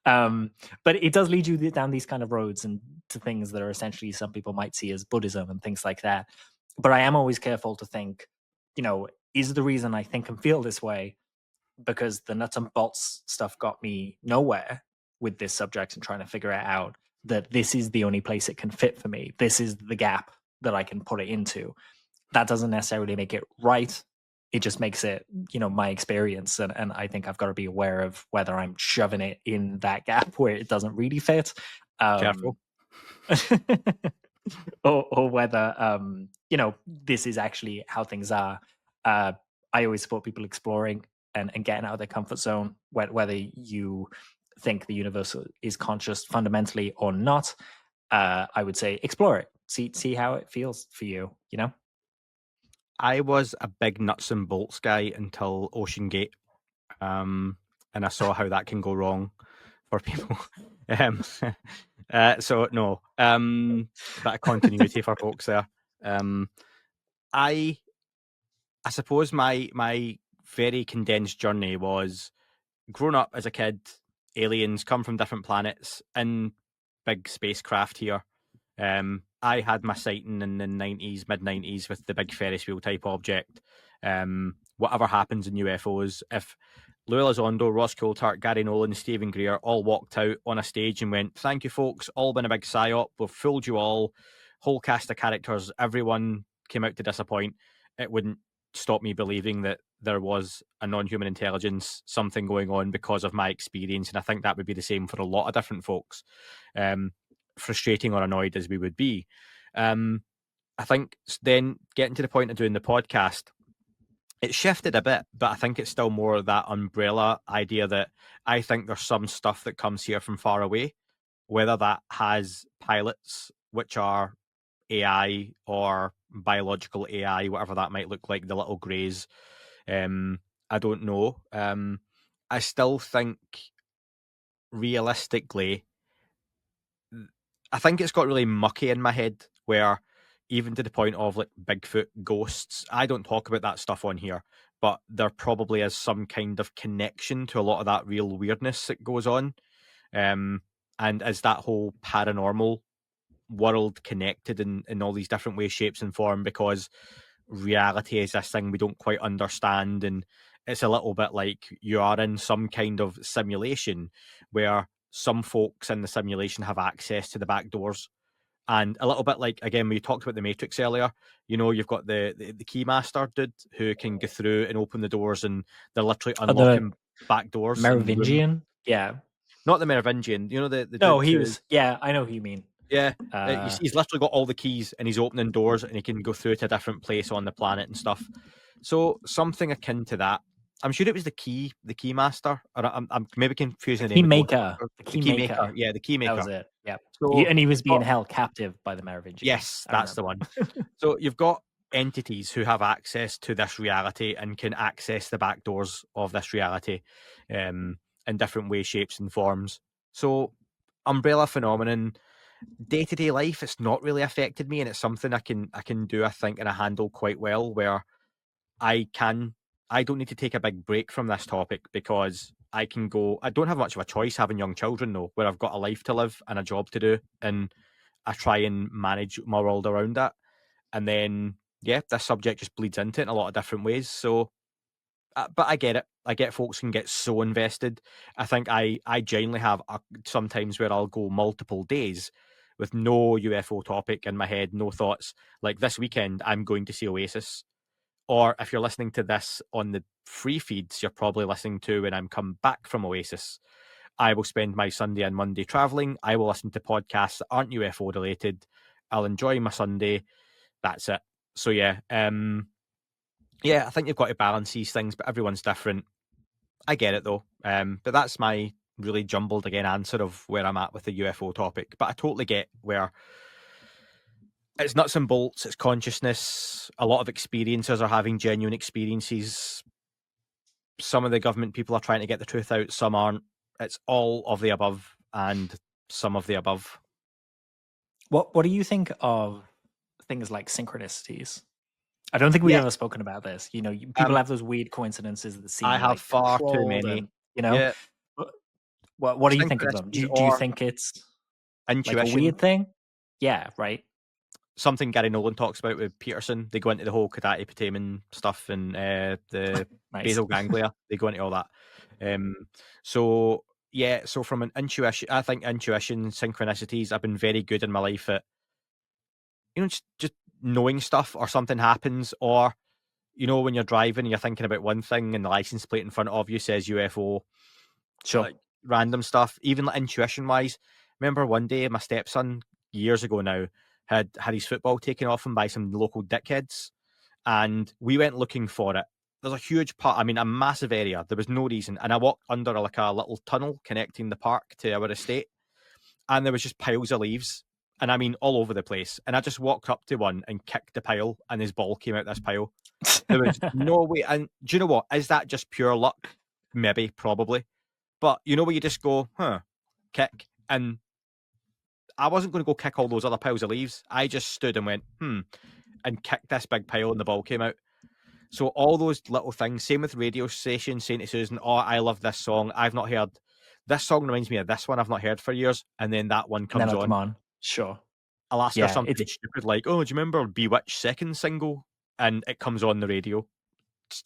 But it does lead you down these kind of roads and to things that are essentially some people might see as Buddhism and things like that. But I am always careful to think, is the reason I think and feel this way because the nuts and bolts stuff got me nowhere with this subject and trying to figure it out, that this is the only place it can fit for me. This is the gap that I can put it into. That doesn't necessarily make it right. It just makes it, my experience. And I think I've got to be aware of whether I'm shoving it in that gap where it doesn't really fit. careful. Um, or whether this is actually how things are. uh I always support people exploring and getting out of their comfort zone, whether you think the universe is conscious fundamentally or not. I would say explore it, see how it feels for you. I was a big nuts and bolts guy until Ocean Gate, and I saw how that can go wrong for people. um, so no, bit of continuity for folks there. Um, I I suppose my very condensed journey was grown up as a kid. Aliens come from different planets in big spacecraft here. I had my sighting in the 90s, mid 90s with the big Ferris wheel type object. Whatever happens in UFOs, if Louis Elizondo, Ross Coulthart, Gary Nolan, Stephen Greer all walked out on a stage and went, "Thank you, folks, all been a big psyop. We've fooled you all. Whole cast of characters, everyone came out to disappoint," it wouldn't stop me believing that there was a non-human intelligence, something going on because of my experience. And I think that would be the same for a lot of different folks. Frustrating or annoyed as we would be. I think then getting to the point of doing the podcast, it shifted a bit, but I think it's still more that umbrella idea that I think there's some stuff that comes here from far away, whether that has pilots, which are AI or biological AI, whatever that might look like, the little greys. I don't know. I still think realistically, I think it's got really mucky in my head where even to the point of like Bigfoot ghosts, I don't talk about that stuff on here, but there probably is some kind of connection to a lot of that real weirdness that goes on. Um, and is that whole paranormal world connected in all these different ways, shapes, and form because reality is this thing we don't quite understand, and it's a little bit like you are in some kind of simulation where some folks in the simulation have access to the back doors, and a little bit like, again, we talked about the Matrix earlier. You've got the keymaster dude who can go through and open the doors, and they're literally the unlocking. back doors and room. Merovingian? Yeah. Not the Merovingian. You know the No, dude he who. was. Yeah, I know who you mean. Yeah, Uh, he's literally got all the keys and he's opening doors and he can go through to a different place on the planet and stuff. So something akin to that. I'm sure it was the key master, or I'm maybe confusing the the name key of maker. Ghostbusters. The The key key maker. maker, yeah, the key That was maker. it. Yep. So And he was you've being got, held captive by the Merovingians. yes, I that's the remember. one. So you've got entities who have access to this reality and can access the back doors of this reality, in different ways, shapes, and forms. So umbrella phenomenon, day to day life, it's not really affected me, and it's something I can do, I think, and I handle quite well. Where I can, I don't need to take a big break from this topic because I can go. I don't have much of a choice having young children though, where I've got a life to live and a job to do, and I try and manage my world around that. And then, yeah, this subject just bleeds into it in a lot of different ways. So, but I get it. I get folks can get so invested. I think I genuinely have sometimes where I'll go multiple days with no UFO topic in my head, no thoughts. Like this weekend, I'm going to see Oasis. Or if you're listening to this on the free feeds, you're probably listening to when I'm come back from Oasis. I will spend my Sunday and Monday traveling. I will listen to podcasts that aren't UFO related. I'll enjoy my Sunday. That's it. So yeah, I think you've got to balance these things, but everyone's different. I get it though. But that's my really jumbled again answer of where I'm at with the UFO topic. But I totally get where it's nuts and bolts, it's consciousness. A lot of experiencers are having genuine experiences. Some of the government people are trying to get the truth out, some aren't. It's all of the above and some of the above. What do you think of things like synchronicities? I don't think we've Yeah, ever spoken about this. People um, have those weird coincidences that I seem have like far too controlled, many. and you know, Yeah, Wh- what do you think of them? synchronicities Do you or think it's like a intuition. weird thing? Yeah, right. Something Gary Nolan talks about with Peterson. They go into the whole Kadati Putamen stuff and the Nice. basal ganglia. They go into all that. Um, so yeah, so from an intuition, I think intuition, synchronicities. I've been very good in my life at just knowing stuff, or something happens, or when you're driving and you're thinking about one thing and the license plate in front of you says UFO, Sure. like random stuff, even like intuition wise. Remember one day my stepson, years ago now, had his football taken off him by some local dickheads, and we went looking for it. There's a huge part, I mean, a massive area. There was no reason, and I walked under like a little tunnel connecting the park to our estate, and there was just piles of leaves, and I mean all over the place. And I just walked up to one and kicked the pile, and his ball came out this pile. There was no way. And do you know what? Is that just pure luck? Maybe, probably. But where you just go, kick. And I wasn't going to go kick all those other piles of leaves. I just stood and went, and kicked this big pile and the ball came out. So all those little things, same with radio stations saying to Susan, oh, I love this song. I've not heard, this song reminds me of this one I've not heard for years. And then that one And then comes I'll come on. on. Sure. I'll ask her Yeah. It's something stupid like, oh, do you remember Bewitched second single? And it comes on the radio.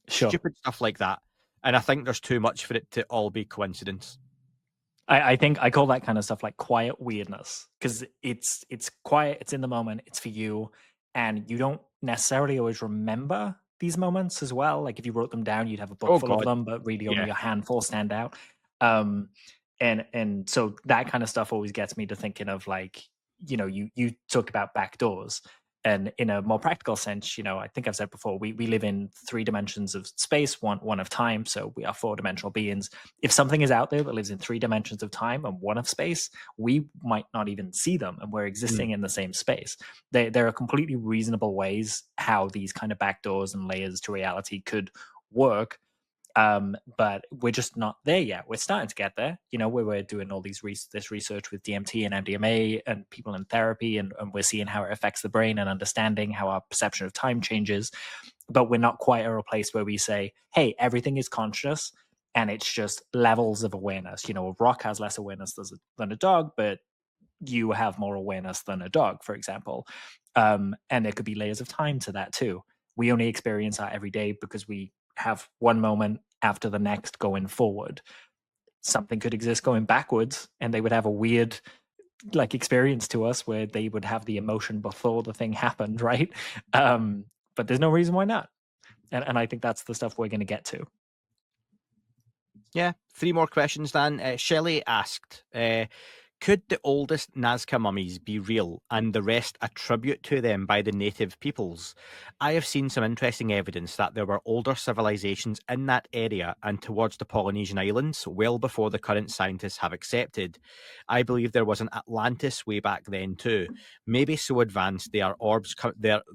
sure. Stupid stuff like that. And I think there's too much for it to all be coincidence. I think I call that kind of stuff like quiet weirdness, because it's quiet, it's in the moment, it's for you, and you don't necessarily always remember these moments as well. Like if you wrote them down, you'd have a book Oh full of God, them, but really yeah. only a handful stand out. Um, and so that kind of stuff always gets me to thinking of like, you talked about back doors. And in a more practical sense, I think I've said before, we live in 3 dimensions of space, one of time. So we are 4-dimensional beings. If something is out there that lives in 3 dimensions of time and one of space, we might not even see them, and we're Mm. existing in the same space. There are completely reasonable ways how these kind of backdoors and layers to reality could work. But we're just not there yet. We're starting to get there, where we're doing all this research with DMT and MDMA and people in therapy, and we're seeing how it affects the brain and understanding how our perception of time changes. But we're not quite at a place where we say, hey, everything is conscious and it's just levels of awareness. A rock has less awareness than a dog, but you have more awareness than a dog, for example. And there could be layers of time to that too. We only experience that every day because we have one moment after the next going forward. Something could exist going backwards, and they would have a weird like experience to us where they would have the emotion before the thing happened, right? But there's no reason why not. And I think that's the stuff we're going to get to. Yeah, 3 more questions, Dan. Shelley asked, could the oldest Nazca mummies be real and the rest a tribute to them by the native peoples? I have seen some interesting evidence that there were older civilizations in that area and towards the Polynesian islands well before the current scientists have accepted. I believe there was an Atlantis way back then too. Maybe so advanced their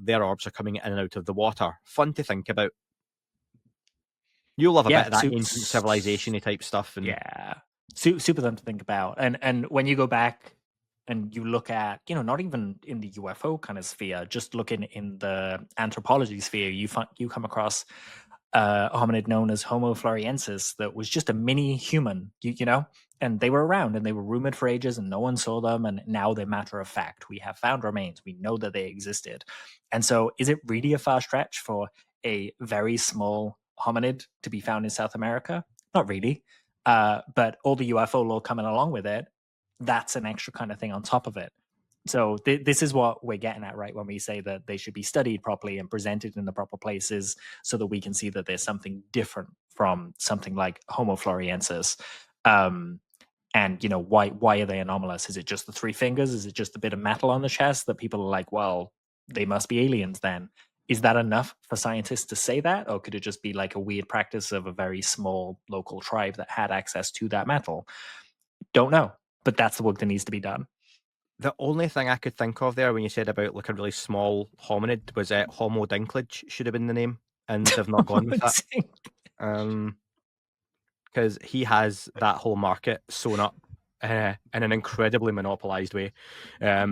their orbs are coming in and out of the water. Fun to think about. You'll love a bit Yeah, of that ancient civilization-y type stuff, and yeah, super them to think about. And when you go back and you look at, not even in the UFO kind of sphere, just looking in the anthropology sphere, you come across a hominid known as Homo floresiensis that was just a mini human, and they were around and they were rumored for ages and no one saw them, and now they're matter of fact. We have found remains. We know that they existed. And so is it really a far stretch for a very small hominid to be found in South America? Not really. But all the UFO lore coming along with it, that's an extra kind of thing on top of it. So this is what we're getting at, right? When we say that they should be studied properly and presented in the proper places so that we can see that there's something different from something like Homo floresiensis. And why are they anomalous? Is it just the three fingers? Is it just a bit of metal on the chest that people are like, well, they must be aliens then? Is that enough for scientists to say that? Or could it just be like a weird practice of a very small local tribe that had access to that metal? Don't know. But that's the work that needs to be done. the only thing I could think of there when you said about like a really small hominid was Homo Dinklage should have been the name, and they've not gone with that. Because he has that whole market sewn up in an incredibly monopolized way. I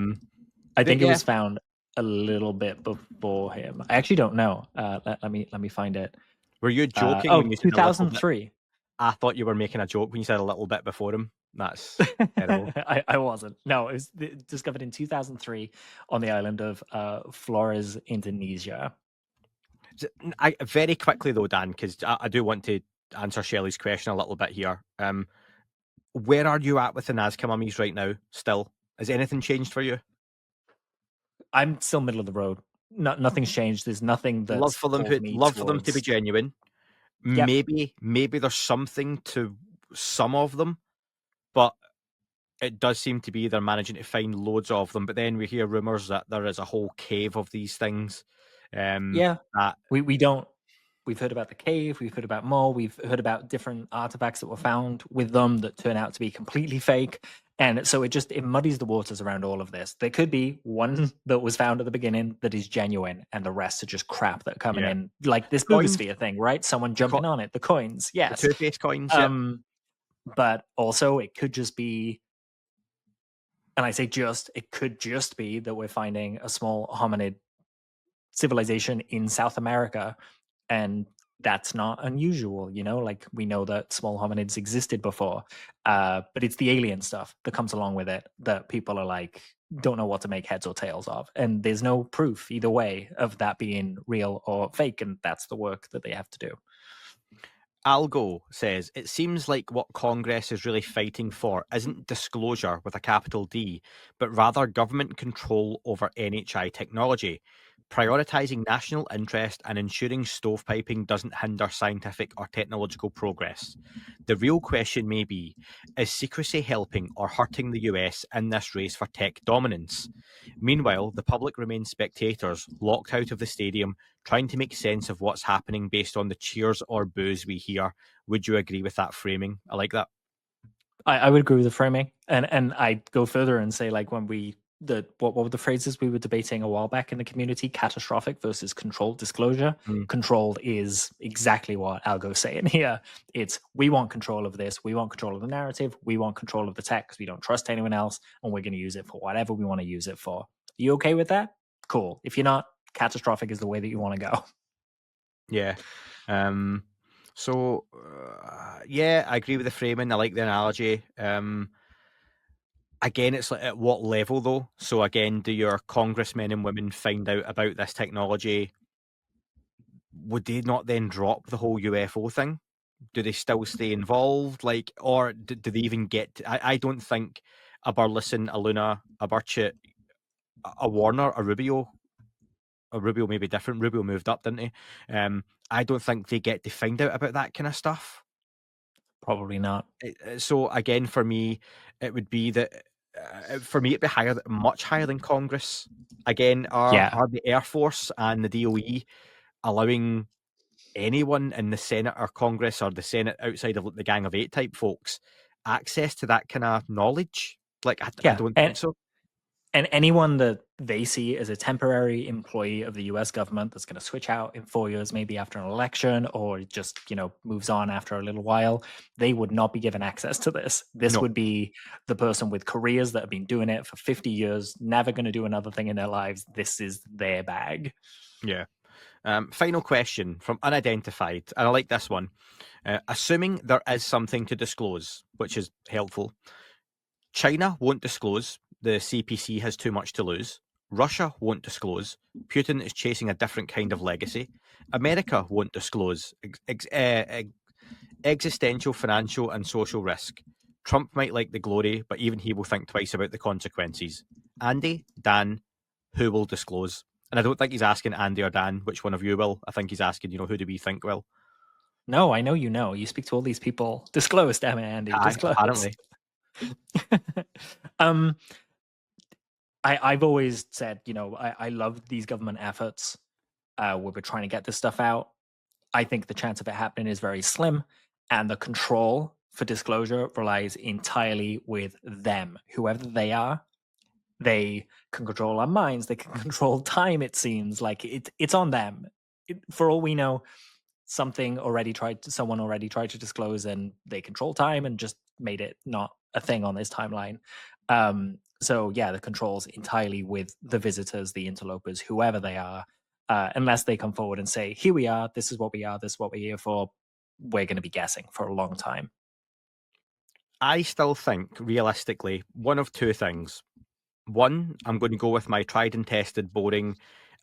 But think it yeah, was found a little bit before him. I actually don't know. Let me find it. were you joking when Oh, you said a little bit? 2003. I thought you were making a joke when you said a little bit before him. That's terrible. I wasn't. No, it was discovered in 2003 on the island of Flores, Indonesia. I very quickly though, Dan, because I do want to answer Shelley's question a little bit here. Where are you at with the Nazca mummies right now? Still, has anything changed for you? I'm still middle of the road. Nothing's changed. There's nothing Love that's for them, pulled me love for them to be towards. genuine. Yep. Maybe there's something to some of them, but it does seem to be they're managing to find loads of them. But then we hear rumors that there is a whole cave of these things. Yeah. That We don't. We've heard about the cave. We've heard about more. We've heard about different artifacts that were found with them that turn out to be completely fake. And so it muddies the waters around all of this. There could be one that was found at the beginning that is genuine, and the rest are just crap that are coming yeah, in, like the this coins, boogosphere thing, right? Someone the jumping on it, the coins, the yes. two-face coins. Yeah, But also it could just be, and I say just, it could just be that we're finding a small hominid civilization in South America, and that's not unusual. Like we know that small hominids existed before, but it's the alien stuff that comes along with it that people are like, don't know what to make heads or tails of, and there's no proof either way of that being real or fake, and that's the work that they have to do. Algo says, it seems like what Congress is really fighting for isn't disclosure with a capital D, but rather government control over NHI technology, prioritising national interest and ensuring stovepiping doesn't hinder scientific or technological progress. The real question may be, is secrecy helping or hurting the US in this race for tech dominance? Meanwhile, the public remain spectators, locked out of the stadium, trying to make sense of what's happening based on the cheers or boos we hear. Would you agree with that framing? I like that. I would agree with the framing, and I'd go further and say, like, when what were the phrases we were debating a while back in the community? Catastrophic versus controlled disclosure. Mm, Controlled is exactly what Algo's saying here. It's, we want control of this, we want control of the narrative, we want control of the tech because we don't trust anyone else, and we're going to use it for whatever we want to use it for. Are you okay with that? Cool. If you're not, catastrophic is the way that you want to go. yeah. Yeah, I agree with the framing. I like the analogy. Again, it's like at what level though? So again, do your congressmen and women find out about this technology? Would they not then drop the whole UFO thing? Do they still stay involved? Like, or do they even get? I don't think a Burleson, a Luna, a Burchett, a Warner, a Rubio may be different. Rubio moved up, didn't he? I don't think they get to find out about that kind of stuff. Probably not. So again, for me, it would be that for me it'd be much higher than Congress. Again, Yeah. are the Air Force and the DOE allowing anyone in the Senate or Congress or the Senate outside of the Gang of Eight type folks access to that kind of knowledge? Like, I Yeah. don't think so. And anyone that they see as a temporary employee of the US government that's going to switch out in 4 years, maybe after an election, or just, moves on after a little while, they would not be given access to this. This No. would be the person with careers that have been doing it for 50 years, never going to do another thing in their lives. This is their bag. Yeah. Final question from unidentified, and I like this one. Assuming there is something to disclose, which is helpful, China won't disclose. The CPC has too much to lose. Russia won't disclose. Putin is chasing a different kind of legacy. America won't disclose. Existential, financial, and social risk. Trump might like the glory, but even he will think twice about the consequences. Andy, Dan, who will disclose? And I don't think he's asking Andy or Dan, which one of you will. I think he's asking, who do we think will? No, I know you know. You speak to all these people. Disclose, damn it, Andy. Aye, Disclose. apparently. um, I've always said, I love these government efforts where we're trying to get this stuff out. I think the chance of it happening is very slim, and the control for disclosure relies entirely with them, whoever they are. They can control our minds. They can control time. It seems like it's on them. For all we know, someone already tried to disclose, and they control time and just made it not a thing on this timeline. So yeah, the control's entirely with the visitors, the interlopers, whoever they are, unless they come forward and say, here we are, this is what we are, this is what we're here for. We're going to be guessing for a long time. I still think, realistically, one of two things. One, I'm going to go with my tried and tested, boring.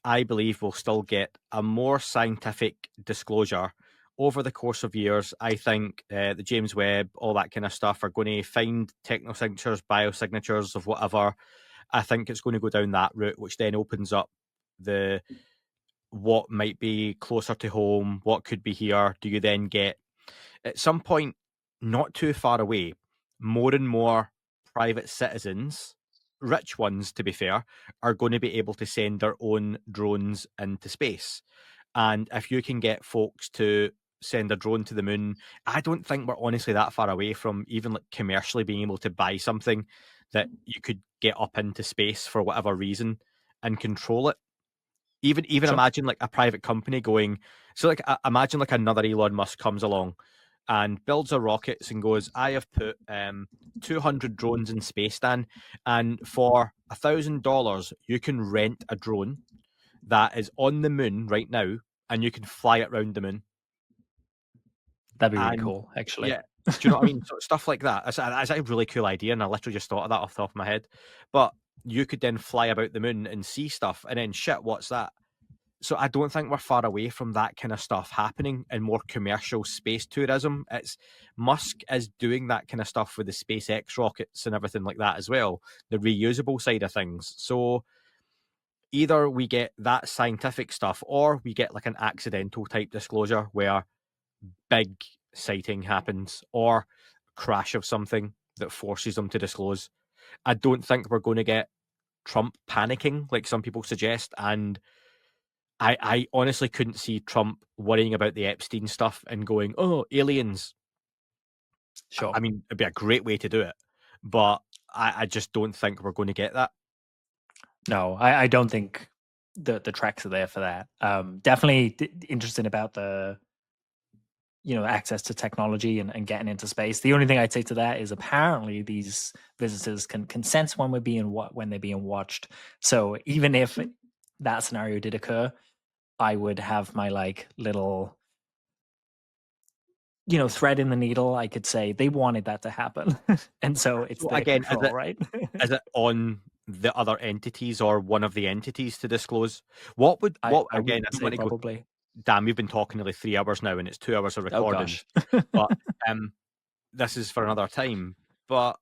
I believe we'll still get a more scientific disclosure over the course of years. I think the James Webb, all that kind of stuff, are going to find technosignatures, biosignatures of whatever. I think it's going to go down that route, which then opens up the what might be closer to home, what could be here. Do you then get at some point, not too far away, more and more private citizens, rich ones to be fair, are going to be able to send their own drones into space. And if you can get folks to send a drone to the moon, I don't think we're honestly that far away from even like commercially being able to buy something that you could get up into space for whatever reason and control it. Even Sure. imagine like a private company going, so like imagine like another Elon Musk comes along and builds a rockets and goes, I have put 200 drones in space, Dan, and for $1,000 you can rent a drone that is on the moon right now and you can fly it around the moon. That'd be really And cool, actually. yeah, do you know what I mean? So stuff like that. That's a really cool idea, and I literally just thought of that off the top of my head. But you could then fly about the moon and see stuff, and then shit, what's that? So I don't think we're far away from that kind of stuff happening in more commercial space tourism. It's Musk is doing that kind of stuff with the SpaceX rockets and everything like that as well, the reusable side of things. So either we get that scientific stuff or we get like an accidental type disclosure where big sighting happens or crash of something that forces them to disclose. I don't think we're going to get Trump panicking like some people suggest, and I honestly couldn't see Trump worrying about the Epstein stuff and going, "Oh, aliens." Sure. I mean, it'd be a great way to do it, but I just don't think we're going to get that. No, I don't think the tracks are there for that. Definitely interesting about the access to technology and getting into space. The only thing I'd say to that is apparently these visitors can sense when when they're being watched. So even if that scenario did occur, I would have my like little thread in the needle. I could say they wanted that to happen, and so it's So their again, control, right? is it on the other entities or one of the entities to disclose? What I would again? I don't say want to go. probably. Damn, we've been talking nearly 3 hours now, and it's 2 hours of Oh recording. gosh. But this is for another time. But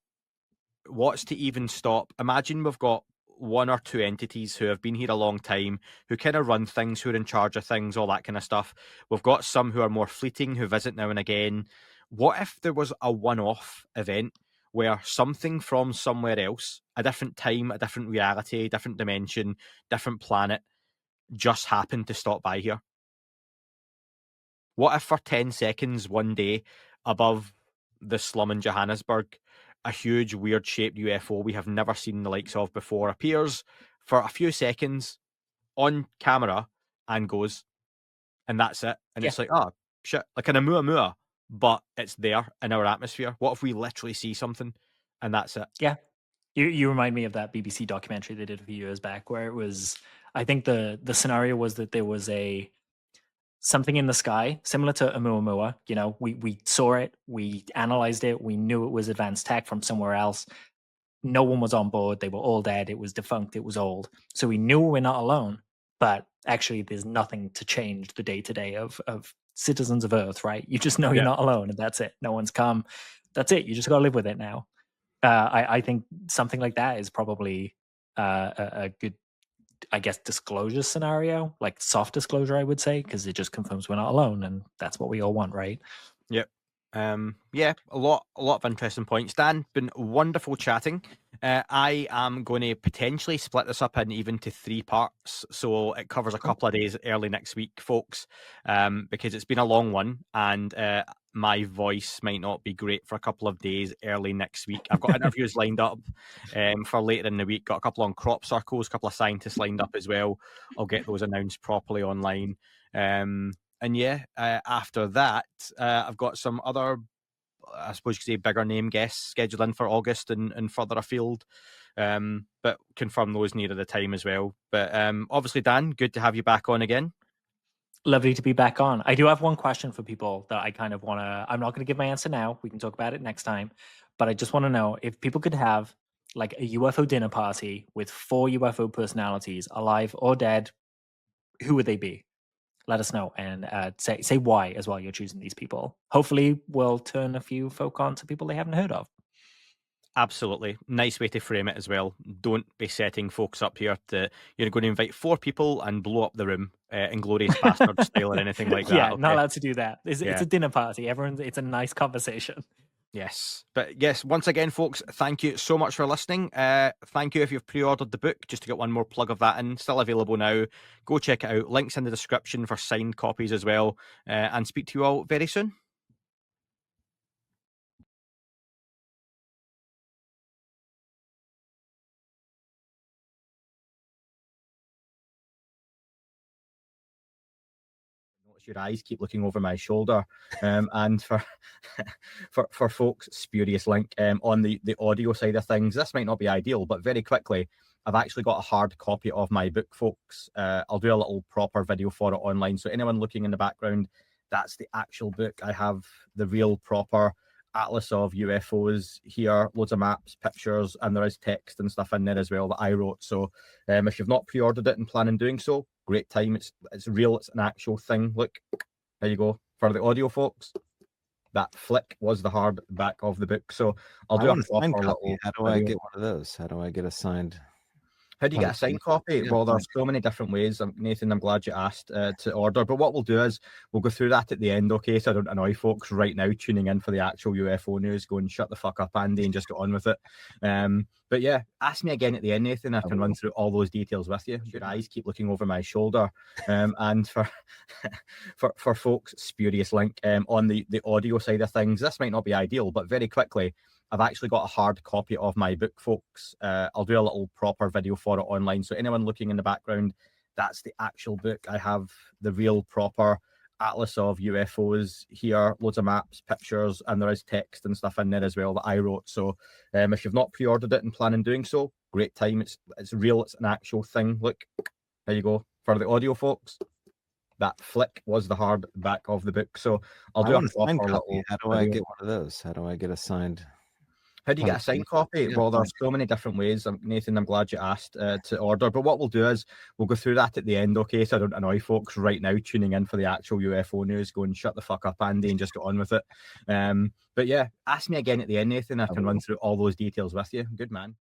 what's to even stop? Imagine we've got one or two entities who have been here a long time, who kind of run things, who are in charge of things, all that kind of stuff. We've got some who are more fleeting, who visit now and again. what if there was a one-off event where something from somewhere else, a different time, a different reality, different dimension, different planet, just happened to stop by here? What if for 10 seconds one day, above the slum in Johannesburg, a huge weird shaped UFO we have never seen the likes of before appears for a few seconds on camera and goes, and that's it. And Yeah. it's like, oh shit, like an Oumuamua, but it's there in our atmosphere. What if we literally see something and that's it? Yeah. You remind me of that BBC documentary they did a few years back where it was, I think the scenario was that there was a something in the sky similar to Oumuamua. You know, we saw it, we analyzed it, we knew it was advanced tech from somewhere else. No one was on board. They were all dead. It was defunct. It was old. So we knew we're not alone. But actually, there's nothing to change the day to day of citizens of Earth, right? You just know you're Yeah. not alone, and that's it. No one's come. That's it. You just got to live with it now. I think something like that is probably a good, I guess, disclosure scenario, like soft disclosure, I would say, because it just confirms we're not alone, and that's what we all want, right? Yep. Yeah, a lot of interesting points. Dan, been wonderful chatting. I am going to potentially split this up in even to 3 parts, so it covers a Cool. couple of days early next week, folks. Because it's been a long one, and my voice might not be great for a couple of days early next week. I've got interviews lined up for later in the week. Got a couple on crop circles, a couple of scientists lined up as well. I'll get those announced properly online. And yeah, after that, I've got some other, I suppose you could say, bigger name guests scheduled in for August and further afield. But confirm those nearer the time as well. But obviously, Dan, good to have you back on again. Lovely to be back on. I do have one question for people that I kind of want to. I'm not going to give my answer now. We can talk about it next time. But I just want to know if people could have like a UFO dinner party with 4 UFO personalities, alive or dead, who would they be? Let us know and say why as well. You're choosing these people. Hopefully, we'll turn a few folk on to people they haven't heard of. Absolutely. Nice way to frame it as well. Don't be setting folks up here to, you're going to invite 4 people and blow up the room in Glorious Bastard style or anything like that. Yeah, not Okay. allowed to do that. It's Yeah. a dinner party. It's a nice conversation. Yes. But yes, once again, folks, thank you so much for listening. Thank you if you've pre-ordered the book, just to get one more plug of that in. Still available now. Go check it out. Links in the description for signed copies as well. And speak to you all very soon. Notice your eyes keep looking over my shoulder. And for for folks, spurious link on the audio side of things. This might not be ideal, but very quickly, I've actually got a hard copy of my book, folks. I'll do a little proper video for it online. So anyone looking in the background, that's the actual book. I have the real proper atlas of UFOs here, loads of maps, pictures, and there is text and stuff in there as well that I wrote. So if you've not pre-ordered it and plan on doing so, great time. It's real. It's an actual thing. Look, there you go. For the audio folks, that flick was the hard back of the book. So I'll do a proper little. How do I get one of those? How do I get a signed? How do you get a signed copy? Yeah, Well, there's so many different ways. Nathan, I'm glad you asked to order. But what we'll do is we'll go through that at the end, okay? So I don't annoy folks right now tuning in for the actual UFO news, going, shut the fuck up, Andy, and just get on with it. But yeah, ask me again at the end, Nathan. I can run through all those details with you. Your eyes keep looking over my shoulder. And for for folks, spurious link on the audio side of things. This might not be ideal, but very quickly, I've actually got a hard copy of my book, folks. I'll do a little proper video for it online. So anyone looking in the background, that's the actual book. I have the real proper atlas of UFOs here, loads of maps, pictures, and there is text and stuff in there as well that I wrote. So if you've not pre-ordered it and plan on doing so, great time. It's real. It's an actual thing. Look, there you go. For the audio folks, that flick was the hard back of the book. So I'll do a proper little. How do I get one of those? How do I get a signed? How do you get a signed copy? Yeah, well, there's so many different ways. Nathan, I'm glad you asked to order. But what we'll do is we'll go through that at the end, okay? So I don't annoy folks right now tuning in for the actual UFO news, going, shut the fuck up, Andy, and just get on with it. But yeah, ask me again at the end, Nathan. I can run through all those details with you. Good man.